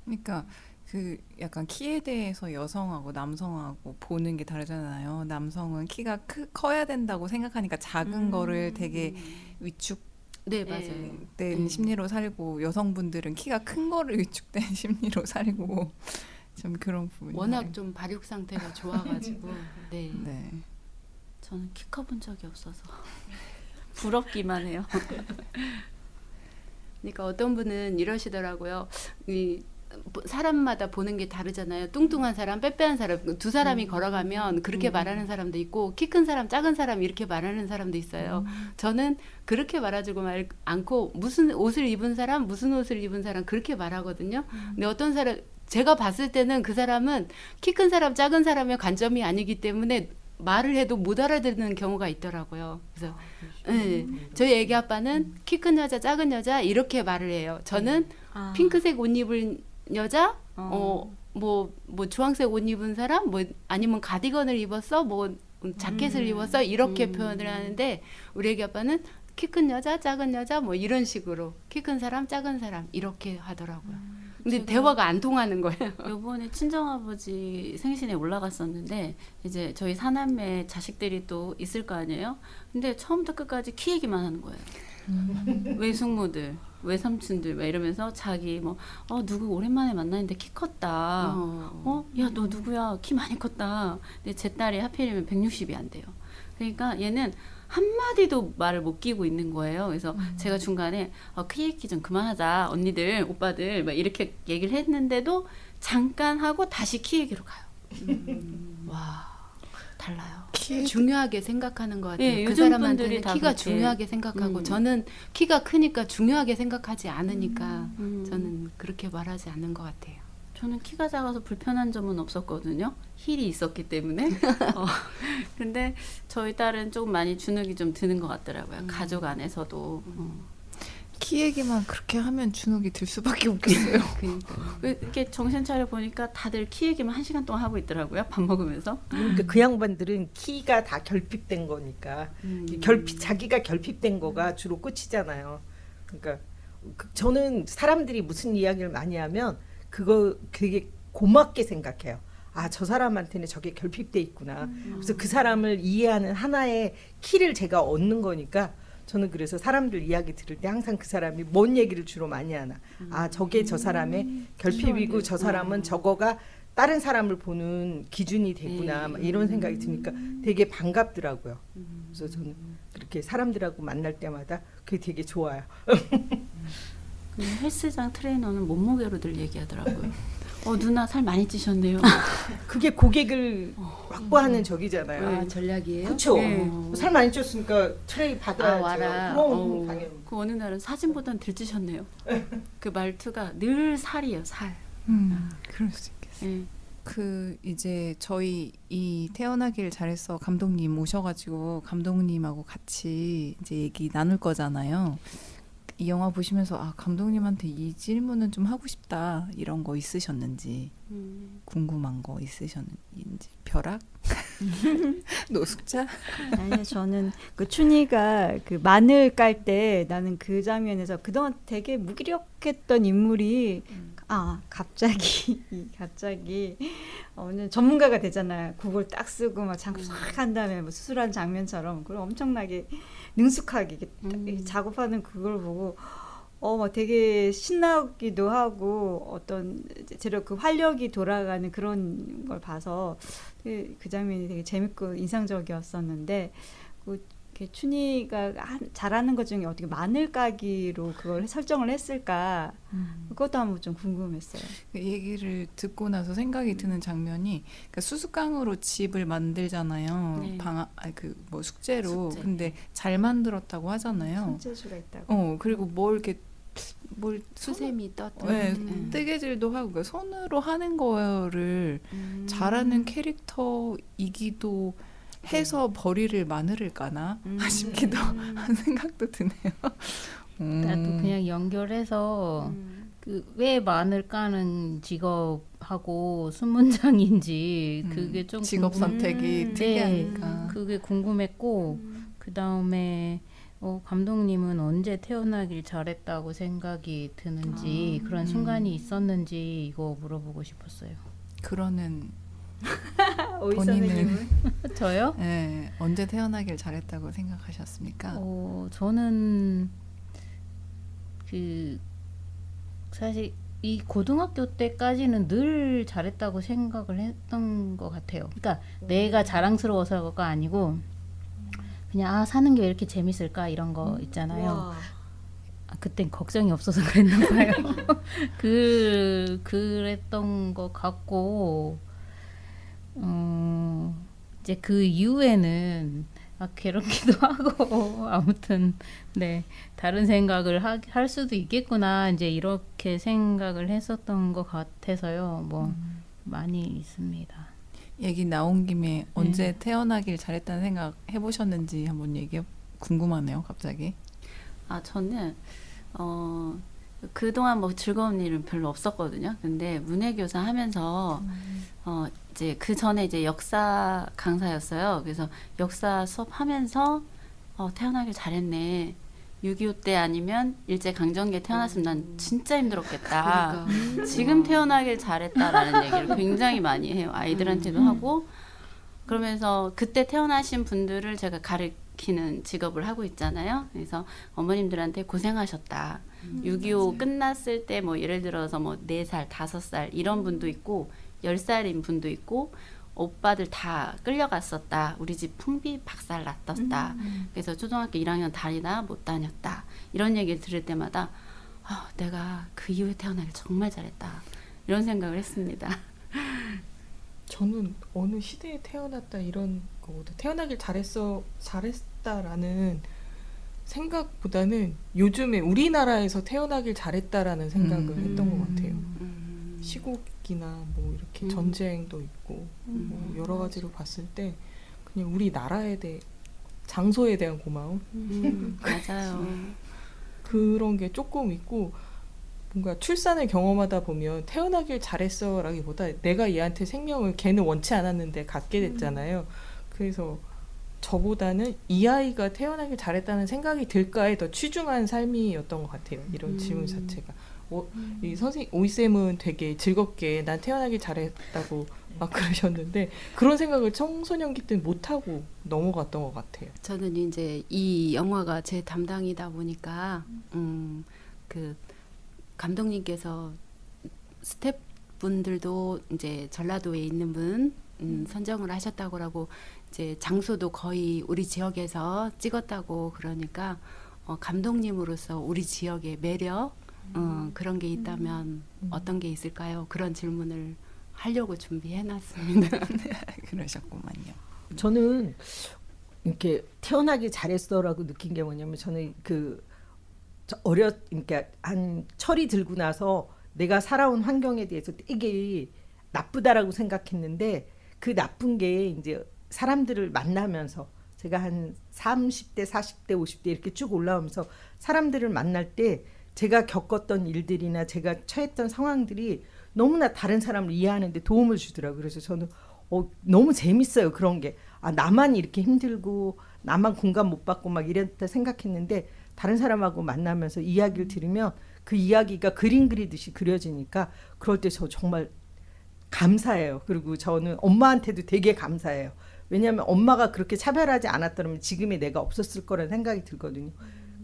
그러니까 그 약간 키에 대해서 여성하고 남성하고 보는 게 다르잖아요. 남성은 키가 커야 된다고 생각하니까 작은 거를 되게 네, 맞아요. 된 심리로 살고 여성분들은 키가 큰 거를 위축된 심리로 살고 좀 그런 부분이 워낙 좀 발육 상태가 좋아가지고 네. 저는 키 커본 적이 없어서 부럽기만 해요. 그러니까 어떤 분은 이러시더라고요. 사람마다 보는 게 다르잖아요. 뚱뚱한 사람, 빼빼한 사람, 두 사람이 걸어가면 그렇게 말하는 사람도 있고 키 큰 사람, 작은 사람 이렇게 말하는 사람도 있어요. 저는 그렇게 말하지고 않고 무슨 옷을 입은 사람 그렇게 말하거든요. 근데 어떤 사람 제가 봤을 때는 그 사람은 키 큰 사람, 작은 사람의 관점이 아니기 때문에 말을 해도 못 알아듣는 경우가 있더라고요. 그래서 네, 저희 애기 아빠는 키 큰 여자, 작은 여자 이렇게 말을 해요. 저는 핑크색 옷 입은 여자, 뭐 주황색 옷 입은 사람, 뭐 아니면 가디건을 입었어, 뭐 자켓을 입었어 이렇게 표현을 하는데 우리 애기 아빠는 키 큰 여자, 작은 여자 뭐 이런 식으로 키 큰 사람, 작은 사람 이렇게 하더라고요. 근데 대화가 안 통하는 거예요. 요번에 친정아버지 생신에 올라갔었는데 이제 저희 사남매 자식들이 또 있을 거 아니에요. 근데 처음부터 끝까지 키 얘기만 하는 거예요. 외숙모들, 외삼촌들 막 이러면서 자기 뭐 누구 오랜만에 만나는데 키 컸다. 야 너 누구야? 키 많이 컸다. 근데 제 딸이 하필이면 160이 안 돼요. 그러니까 얘는 한마디도 말을 못 끼고 있는 거예요. 그래서 제가 중간에 키 얘기 좀 그만하자. 언니들, 오빠들 막 이렇게 얘기를 했는데도 잠깐 하고 다시 키 얘기로 가요. 와, 달라요. 키 중요하게 생각하는 것 같아요. 예, 그 요즘 사람한테는 분들이 다 키가 그렇게. 중요하게 생각하고 저는 키가 크니까 중요하게 생각하지 않으니까 저는 그렇게 말하지 않는 것 같아요. 저는 키가 작아서 불편한 점은 없었거든요. 힐이 있었기 때문에. 근데 저희 딸은 조금 많이 주눅이 좀 드는 것 같더라고요. 가족 안에서도. 키 얘기만 그렇게 하면 주눅이 들 수밖에 없겠어요. 이렇게 정신 차려 보니까 다들 키 얘기만 1시간 동안 하고 있더라고요. 밥 먹으면서. 그러니까 그 양반들은 키가 다 결핍된 거니까 자기가 결핍된 거가 주로 끝이잖아요. 그러니까 저는 사람들이 무슨 이야기를 많이 하면 그거 되게 고맙게 생각해요. 아, 저 사람한테는 저게 결핍돼 있구나. 그래서 그 사람을 이해하는 하나의 키를 제가 얻는 거니까 저는 그래서 사람들 이야기 들을 때 항상 그 사람이 뭔 얘기를 주로 많이 하나. 아, 저게 저 사람의 결핍이고 저 사람은 저거가 다른 사람을 보는 기준이 되구나. 막 이런 생각이 드니까 되게 반갑더라고요. 그래서 저는 그렇게 사람들하고 만날 때마다 그게 되게 좋아요. 헬스장 트레이너는 몸무게로들 얘기하더라고요. 누나 살 많이 찌셨네요. 그게 고객을 확보하는 적이잖아요. 전략이에요? 그렇죠. 네. 살 많이 쪘으니까 트레이 받아야죠. 와라. 그럼 당연히. 그 어느 날은 사진보단 덜 찌셨네요. 그 말투가 늘 살이에요, 살. 그럴 수 있겠어요. 네. 그 이제 저희 이 태어나길 잘했어 감독님 오셔가지고 감독님하고 같이 이제 얘기 나눌 거잖아요. 이 영화 보시면서 감독님한테 이 질문은 좀 하고 싶다 이런 거 있으셨는지 궁금한 거 있으셨는지 벼락? 노숙자? 아니요, 저는 그 춘희가 그 마늘 깔 때 나는 그 장면에서 그동안 되게 무기력했던 인물이 갑자기 오늘 전문가가 되잖아요. 구글 딱 쓰고 막 장구 싹 한 다음에 뭐 수술한 장면처럼 그걸 엄청나게 능숙하게 이렇게 작업하는 그걸 보고 막 되게 신나기도 하고 어떤 제로 그 활력이 돌아가는 그런 걸 봐서 그 장면이 되게 재밌고 인상적이었었는데 춘희가 잘하는 것 중에 어떻게 마늘 까기로 그걸 설정을 했을까 그것도 한번 좀 궁금했어요. 그 얘기를 듣고 나서 생각이 드는 장면이 그러니까 수수깡으로 집을 만들잖아요. 네. 숙제로. 숙제. 근데 잘 만들었다고 하잖아요. 손재주가 있다고. 그리고 뭘 수세미 떴던. 네, 뜨개질도 하고 그러니까 손으로 하는 거를 잘하는 캐릭터이기도 해서 벌이를 마늘을 까나 싶기도 한 생각도 드네요. 나도 그냥 연결해서 그 왜 마늘 까는 직업하고 순문장인지 그게 좀 직업 선택이 특이하니까. 네, 그게 궁금했고 그 다음에 감독님은 언제 태어나길 잘했다고 생각이 드는지 그런 순간이 있었는지 이거 물어보고 싶었어요. 그러는 오이 본인은 선생님은? 저요? 네, 언제 태어나길 잘했다고 생각하셨습니까? 저는 사실 이 고등학교 때까지는 늘 잘했다고 생각을 했던 것 같아요. 그러니까 내가 자랑스러워서가 아니고 그냥 사는 게 왜 이렇게 재밌을까 이런 거 있잖아요. 그땐 걱정이 없어서 그랬나 봐요. 그랬던 것 같고 이제 그 이후에는 괴롭기도 하고 아무튼 네 다른 생각을 할 수도 있겠구나 이제 이렇게 생각을 했었던 것 같아서요. 뭐 많이 있습니다. 얘기 나온 김에 언제 태어나길 잘했다는 생각 해보셨는지 한번 얘기해 궁금하네요, 갑자기. 저는 그동안 뭐 즐거운 일은 별로 없었거든요. 근데 문해교사 하면서 이제 그 전에 이제 역사 강사였어요. 그래서 역사 수업하면서 태어나길 잘했네. 6.25 때 아니면 일제강점기에 태어났으면 난 진짜 힘들었겠다. 지금 태어나길 잘했다라는 얘기를 굉장히 많이 해요. 아이들한테도 하고. 그러면서 그때 태어나신 분들을 제가 가르치는 직업을 하고 있잖아요. 그래서 어머님들한테 고생하셨다. 6.25 끝났을 때 뭐 예를 들어서 뭐 4살, 5살 이런 분도 있고 10살인 분도 있고 오빠들 다 끌려갔었다. 우리 집 풍비 박살 났었다. 그래서 초등학교 1학년 다니다 못 다녔다. 이런 얘기를 들을 때마다 내가 그 이후에 태어나길 정말 잘했다. 이런 생각을 했습니다. 저는 어느 시대에 태어났다 이런 거보다 태어나길 잘했다라는 생각보다는 요즘에 우리나라에서 태어나길 잘했다라는 생각을 했던 것 같아요. 시국이나 뭐 이렇게 전쟁도 있고 뭐 여러 가지로 봤을 때 그냥 우리 나라에 대해 장소에 대한 고마움 맞아요. 그런 게 조금 있고 뭔가 출산을 경험하다 보면 태어나길 잘했어라기보다 내가 얘한테 생명을 걔는 원치 않았는데 갖게 됐잖아요. 그래서 저보다는 이 아이가 태어나길 잘했다는 생각이 들까에 더 취중한 삶이었던 것 같아요. 이런 질문 자체가. 이 선생님 오이쌤은 되게 즐겁게 난 태어나길 잘했다고 막 그러셨는데 그런 생각을 청소년기 때는 못하고 넘어갔던 것 같아요. 저는 이제 이 영화가 제 담당이다 보니까 그 감독님께서 스태프분들도 이제 전라도에 있는 분 선정을 하셨다고 이제 장소도 거의 우리 지역에서 찍었다고 그러니까 감독님으로서 우리 지역의 매력 그런 게 있다면 어떤 게 있을까요? 그런 질문을 하려고 준비해놨습니다. 그러셨구만요. 저는 이렇게 태어나기 잘했어라고 느낀 게 뭐냐면 저는 그러니까 한 철이 들고 나서 내가 살아온 환경에 대해서 되게 나쁘다라고 생각했는데 그 나쁜 게 이제 사람들을 만나면서 제가 한 30대, 40대, 50대 이렇게 쭉 올라오면서 사람들을 만날 때 제가 겪었던 일들이나 제가 처했던 상황들이 너무나 다른 사람을 이해하는 데 도움을 주더라고요. 그래서 저는 너무 재밌어요. 그런 게. 나만 이렇게 힘들고 나만 공감 못 받고 막 이랬다 생각했는데 다른 사람하고 만나면서 이야기를 들으면 그 이야기가 그림 그리듯이 그려지니까 그럴 때 저 정말 감사해요. 그리고 저는 엄마한테도 되게 감사해요. 왜냐하면 엄마가 그렇게 차별하지 않았더라면 지금의 내가 없었을 거라는 생각이 들거든요.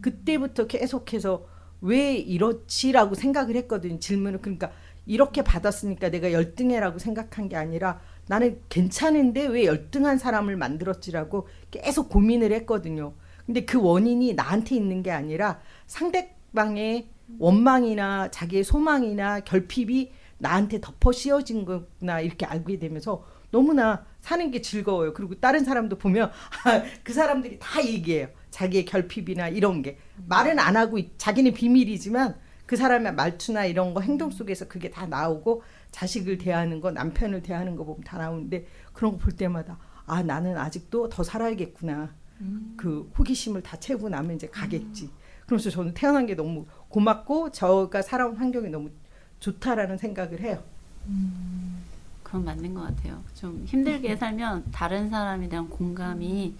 그때부터 계속해서 왜 이렇지라고 생각을 했거든요. 질문을. 그러니까 이렇게 받았으니까 내가 열등해라고 생각한 게 아니라 나는 괜찮은데 왜 열등한 사람을 만들었지라고 계속 고민을 했거든요. 근데 그 원인이 나한테 있는 게 아니라 상대방의 원망이나 자기의 소망이나 결핍이 나한테 덮어 씌워진 거구나 이렇게 알게 되면서 너무나 사는 게 즐거워요. 그리고 다른 사람도 보면 그 사람들이 다 얘기해요. 자기의 결핍이나 이런 게. 말은 안 하고 자기는 비밀이지만 그 사람의 말투나 이런 거 행동 속에서 그게 다 나오고 자식을 대하는 거 남편을 대하는 거 보면 다 나오는데 그런 거 볼 때마다 나는 아직도 더 살아야겠구나. 그 호기심을 다 채우고 나면 이제 가겠지. 그러면서 저는 태어난 게 너무 고맙고 저가 살아온 환경이 너무 좋다라는 생각을 해요. 그건 맞는 것 같아요. 좀 힘들게 살면 다른 사람에 대한 공감이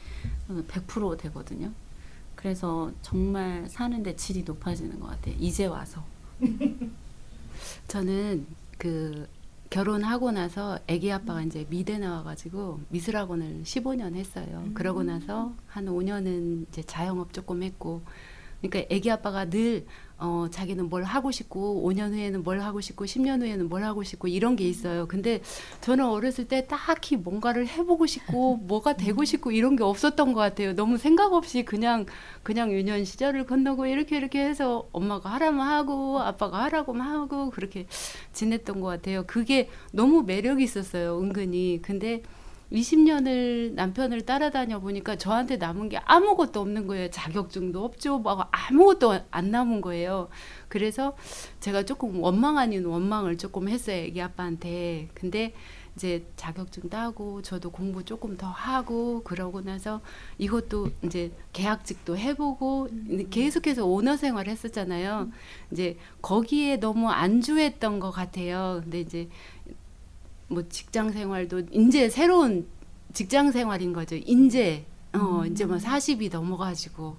100% 되거든요. 그래서 정말 사는데 질이 높아지는 것 같아요. 이제 와서. 저는 결혼하고 나서 아기 아빠가 이제 미대 나와가지고 미술학원을 15년 했어요. 그러고 나서 한 5년은 이제 자영업 조금 했고, 그러니까 아기 아빠가 늘 자기는 뭘 하고 싶고 5년 후에는 뭘 하고 싶고 10년 후에는 뭘 하고 싶고 이런 게 있어요. 근데 저는 어렸을 때 딱히 뭔가를 해보고 싶고 뭐가 되고 싶고 이런 게 없었던 것 같아요. 너무 생각 없이 그냥 유년 시절을 건너고 이렇게 해서 엄마가 하라면 하고 아빠가 하라고 하고 그렇게 지냈던 것 같아요. 그게 너무 매력이 있었어요. 은근히. 근데 20년을 남편을 따라다녀 보니까 저한테 남은 게 아무것도 없는 거예요. 자격증도 없죠. 막 아무것도 안 남은 거예요. 그래서 제가 조금 원망 아닌 원망을 조금 했어요. 애기 아빠한테. 근데 이제 자격증 따고 저도 공부 조금 더 하고 그러고 나서 이것도 이제 계약직도 해보고 계속해서 오너 생활을 했었잖아요. 이제 거기에 너무 안주했던 것 같아요. 근데 이제 뭐 직장 생활도 이제 새로운 직장 생활인 거죠. 이제 이제 뭐 40이 넘어가지고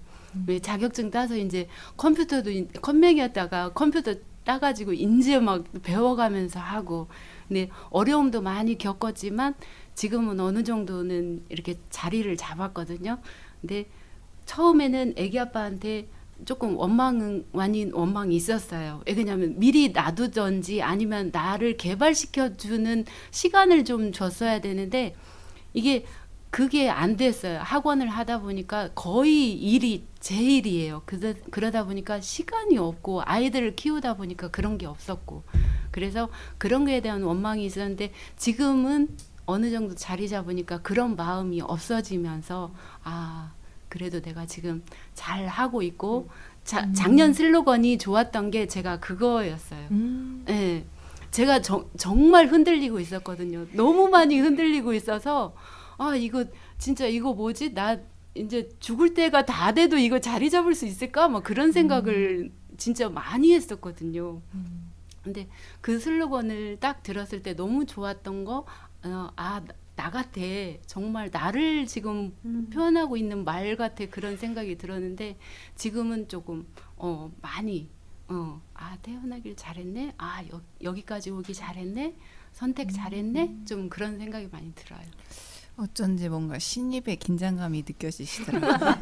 왜 자격증 따서 이제 컴퓨터도 컴맹이었다가 컴퓨터 따가지고 이제 막 배워가면서 하고 근데 어려움도 많이 겪었지만 지금은 어느 정도는 이렇게 자리를 잡았거든요. 근데 처음에는 애기 아빠한테 조금 원망이 있었어요. 왜냐하면 미리 놔두던지 아니면 나를 개발시켜주는 시간을 좀 줬어야 되는데 그게 안 됐어요. 학원을 하다 보니까 거의 일이 제 일이에요. 그러다 보니까 시간이 없고 아이들을 키우다 보니까 그런 게 없었고 그래서 그런 거에 대한 원망이 있었는데 지금은 어느 정도 자리 잡으니까 그런 마음이 없어지면서 그래도 내가 지금 잘 하고 있고 작년 슬로건이 좋았던 게 제가 그거였어요. 네. 제가 정말 흔들리고 있었거든요. 너무 많이 흔들리고 있어서 이거 진짜 이거 뭐지? 나 이제 죽을 때가 다 돼도 이거 자리 잡을 수 있을까? 막 그런 생각을 진짜 많이 했었거든요. 근데 그 슬로건을 딱 들었을 때 너무 좋았던 거 나 같아. 정말 나를 지금 표현하고 있는 말 같아. 그런 생각이 들었는데 지금은 조금 많이 태어나길 잘했네. 여기까지 오기 잘했네. 선택 잘했네. 좀 그런 생각이 많이 들어요. 어쩐지 뭔가 신입의 긴장감이 느껴지시더라고요.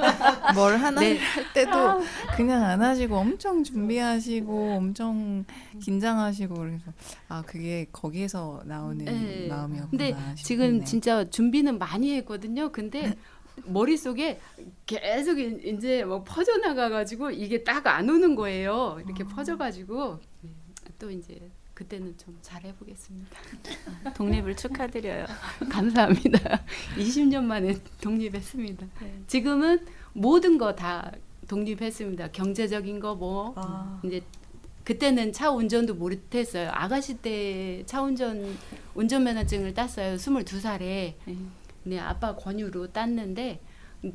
뭘 하나를 할 때도 그냥 안 하시고 엄청 준비하시고 엄청 긴장하시고 그래서 그게 거기에서 나오는 마음이었구나 근데 싶네요. 지금 진짜 준비는 많이 했거든요. 근데 머릿속에 계속 이제 뭐 퍼져나가가지고 이게 딱 안 오는 거예요. 이렇게 퍼져가지고 또 이제 그때는 좀 잘해보겠습니다. 독립을 축하드려요. 감사합니다. 20년 만에 독립했습니다. 지금은 모든 거 다 독립했습니다. 경제적인 거 이제 그때는 차 운전도 못했어요. 아가씨 때 차 운전면허증을 땄어요. 22살에. 근데 아빠 권유로 땄는데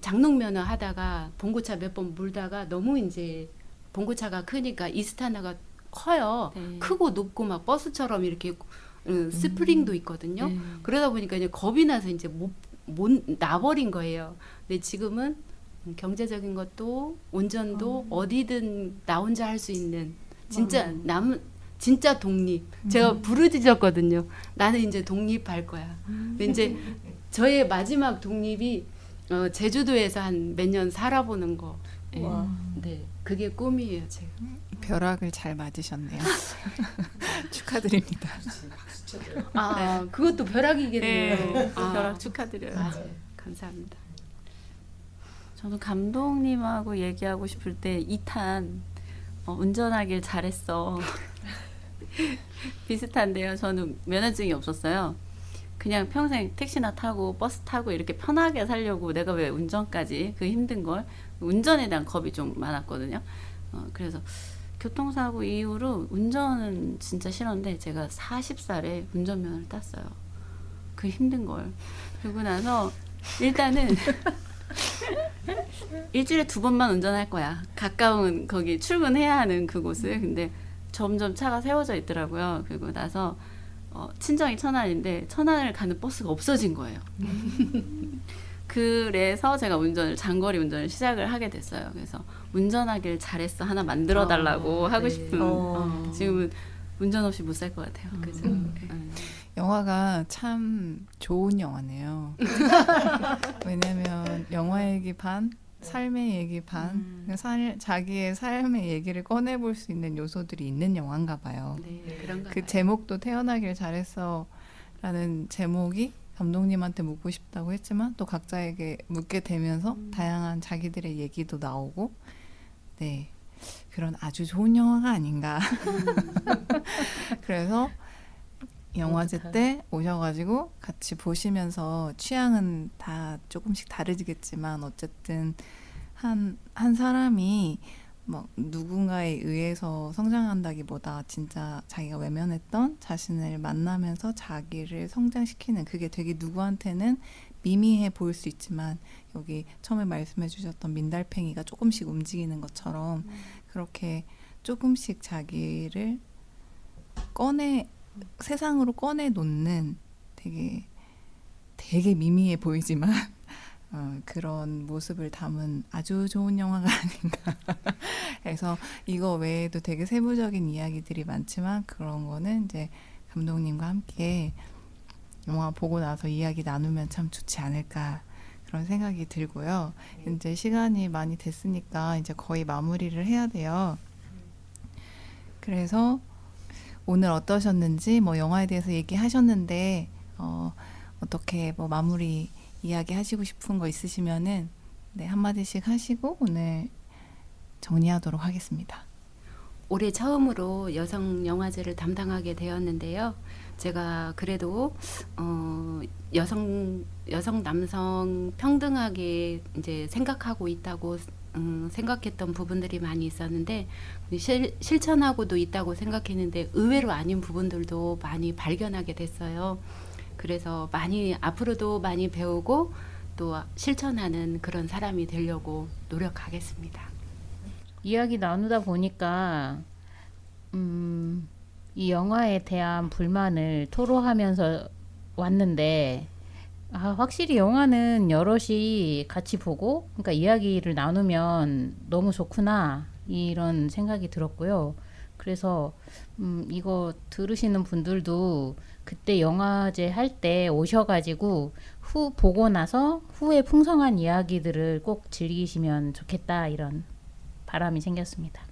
장롱면허 하다가 봉고차 몇 번 몰다가 너무 이제 봉고차가 크니까 이스타나가 커요. 크고 높고 막 버스처럼 이렇게 스프링도 있거든요. 그러다 보니까 이제 겁이 나서 이제 못 나버린 거예요. 근데 지금은 경제적인 것도 운전도 어디든 나 혼자 할 수 있는 진짜 독립. 제가 부르짖었거든요. 나는 이제 독립할 거야. 근데 이제 저의 마지막 독립이 제주도에서 한 몇 년 살아보는 거. 네, 그게 꿈이에요, 제가. 벼락을 잘 맞으셨네요. 축하드립니다. 그것도 벼락이겠네요. 벼락 축하드려요. 맞아요. 감사합니다. 저는 감독님하고 얘기하고 싶을 때 2탄 운전하길 잘했어. 비슷한데요. 저는 면허증이 없었어요. 그냥 평생 택시나 타고 버스 타고 이렇게 편하게 살려고 내가 왜 운전까지 그 힘든 걸 운전에 대한 겁이 좀 많았거든요. 그래서 교통사고 이후로 운전은 진짜 싫었는데 제가 40살에 운전면허를 땄어요. 그 힘든 걸. 그러고 나서 일단은 일주일에 2번만 운전할 거야. 가까운 거기 출근해야 하는 그곳을. 근데 점점 차가 세워져 있더라고요. 그리고 나서 친정이 천안인데 천안을 가는 버스가 없어진 거예요. 그래서 제가 장거리 운전을 시작을 하게 됐어요. 그래서 운전하길 잘했어 하나 만들어 달라고 하고 싶은 지금은 운전 없이 못 살 것 같아요. 그죠? 영화가 참 좋은 영화네요. 왜냐면 영화 얘기 반, 삶의 얘기 반, 자기의 삶의 얘기를 꺼내볼 수 있는 요소들이 있는 영화인가 봐요. 네, 그런가 그 봐요. 제목도 태어나길 잘했어 라는 제목이 감독님한테 묻고 싶다고 했지만 또 각자에게 묻게 되면서 다양한 자기들의 얘기도 나오고 네 그런 아주 좋은 영화가 아닌가. 그래서 영화제 때 오셔가지고 같이 보시면서 취향은 다 조금씩 다르겠지만 어쨌든 한 사람이 막 누군가에 의해서 성장한다기보다 진짜 자기가 외면했던 자신을 만나면서 자기를 성장시키는, 그게 되게 누구한테는 미미해 보일 수 있지만 여기 처음에 말씀해 주셨던 민달팽이가 조금씩 움직이는 것처럼 그렇게 조금씩 자기를 세상으로 꺼내 놓는 되게 미미해 보이지만 그런 모습을 담은 아주 좋은 영화가 아닌가. 그래서 이거 외에도 되게 세부적인 이야기들이 많지만 그런 거는 이제 감독님과 함께 영화 보고 나서 이야기 나누면 참 좋지 않을까, 그런 생각이 들고요. 이제 시간이 많이 됐으니까 이제 거의 마무리를 해야 돼요. 그래서 오늘 어떠셨는지 뭐 영화에 대해서 얘기하셨는데 어떻게 뭐 마무리 이야기 하시고 싶은 거 있으시면은 네, 한마디씩 하시고 오늘 정리하도록 하겠습니다. 올해 처음으로 여성 영화제를 담당하게 되었는데요. 제가 그래도 여성 남성 평등하게 이제 생각하고 있다고 생각했던 부분들이 많이 있었는데 실천하고도 있다고 생각했는데 의외로 아닌 부분들도 많이 발견하게 됐어요. 그래서 앞으로도 많이 배우고 또 실천하는 그런 사람이 되려고 노력하겠습니다. 이야기 나누다 보니까 이 영화에 대한 불만을 토로하면서 왔는데 확실히 영화는 여럿이 같이 보고 그러니까 이야기를 나누면 너무 좋구나 이런 생각이 들었고요. 그래서 이거 들으시는 분들도 그때 영화제 할 때 오셔가지고 보고 나서 후에 풍성한 이야기들을 꼭 즐기시면 좋겠다 이런 바람이 생겼습니다.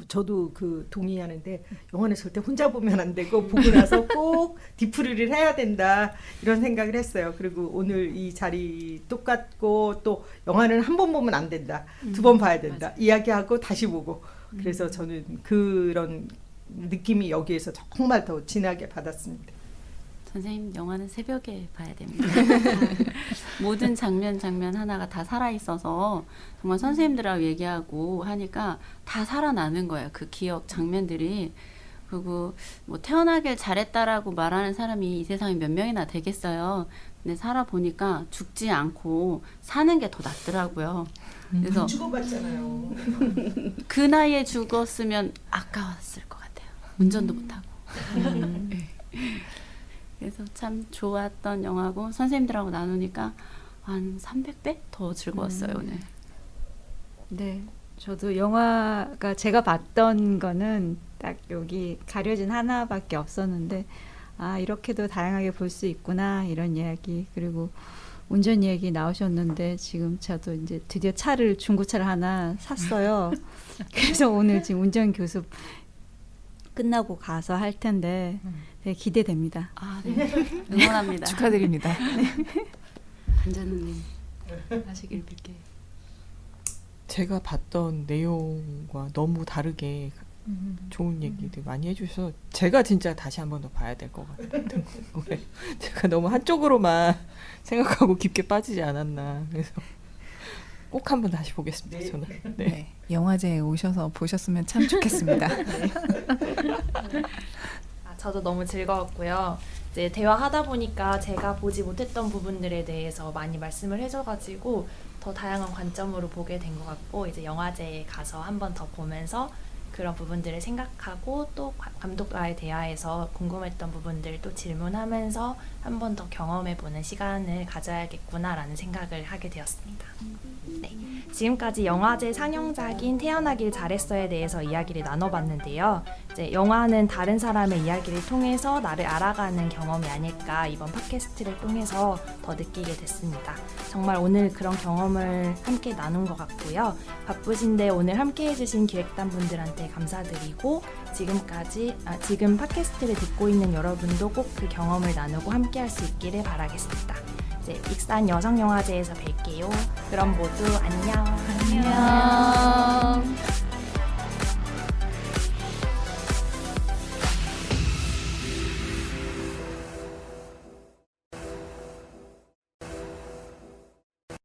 저도 동의하는데 영화는 절대 혼자 보면 안 되고 보고 나서 꼭 디프리를 해야 된다 이런 생각을 했어요. 그리고 오늘 이 자리 똑같고 또 영화는 한 번 보면 안 된다. 2번 봐야 된다. 맞아. 이야기하고 다시 보고. 그래서 저는 그런 느낌이 여기에서 정말 더 진하게 받았습니다. 선생님, 영화는 새벽에 봐야 됩니다. 모든 장면 하나가 다 살아있어서 정말 선생님들하고 얘기하고 하니까 다 살아나는 거예요. 그 기억 장면들이. 그리고 뭐 태어나길 잘했다라고 말하는 사람이 이 세상에 몇 명이나 되겠어요. 근데 살아보니까 죽지 않고 사는 게 더 낫더라고요. 그래서 죽어봤잖아요. 그 나이에 죽었으면 아까웠을 것 같아요. 운전도 못하고. 그래서 참 좋았던 영화고 선생님들하고 나누니까 한 300배 더 즐거웠어요 오늘. 네, 저도 영화가 제가 봤던 거는 딱 여기 가려진 하나밖에 없었는데 이렇게도 다양하게 볼 수 있구나 이런 이야기, 그리고 운전 이야기 나오셨는데 지금 저도 이제 드디어 중고차를 하나 샀어요. 그래서 오늘 지금 운전 교습 끝나고 가서 할 텐데 되게 기대됩니다. 네. 응원합니다. 축하드립니다. 안전운행 하시길 빌게요. 제가 봤던 내용과 너무 다르게 좋은 얘기들 많이 해주셔서 제가 진짜 다시 한 번 더 봐야 될 것 같아요. 제가 너무 한쪽으로만 생각하고 깊게 빠지지 않았나. 그래서 꼭 한번 다시 보겠습니다. 네. 저는. 네, 영화제에 오셔서 보셨으면 참 좋겠습니다. 저도 너무 즐거웠고요. 이제 대화하다 보니까 제가 보지 못했던 부분들에 대해서 많이 말씀을 해줘가지고 더 다양한 관점으로 보게 된 것 같고, 이제 영화제에 가서 한 번 더 보면서 그런 부분들을 생각하고 또 감독과의 대화에서 궁금했던 부분들 또 질문하면서 한 번 더 경험해보는 시간을 가져야겠구나라는 생각을 하게 되었습니다. 네, 지금까지 영화제 상영작인 태어나길 잘했어에 대해서 이야기를 나눠봤는데요. 이제 영화는 다른 사람의 이야기를 통해서 나를 알아가는 경험이 아닐까 이번 팟캐스트를 통해서 더 느끼게 됐습니다. 정말 오늘 그런 경험을 함께 나눈 것 같고요. 바쁘신데 오늘 함께 해주신 기획단 분들한테 감사드리고 지금 팟캐스트를 듣고 있는 여러분도 꼭 그 경험을 나누고 함께 할 수 있기를 바라겠습니다. 이제 익산 여성영화제에서 뵐게요. 그럼 모두 안녕. 안녕.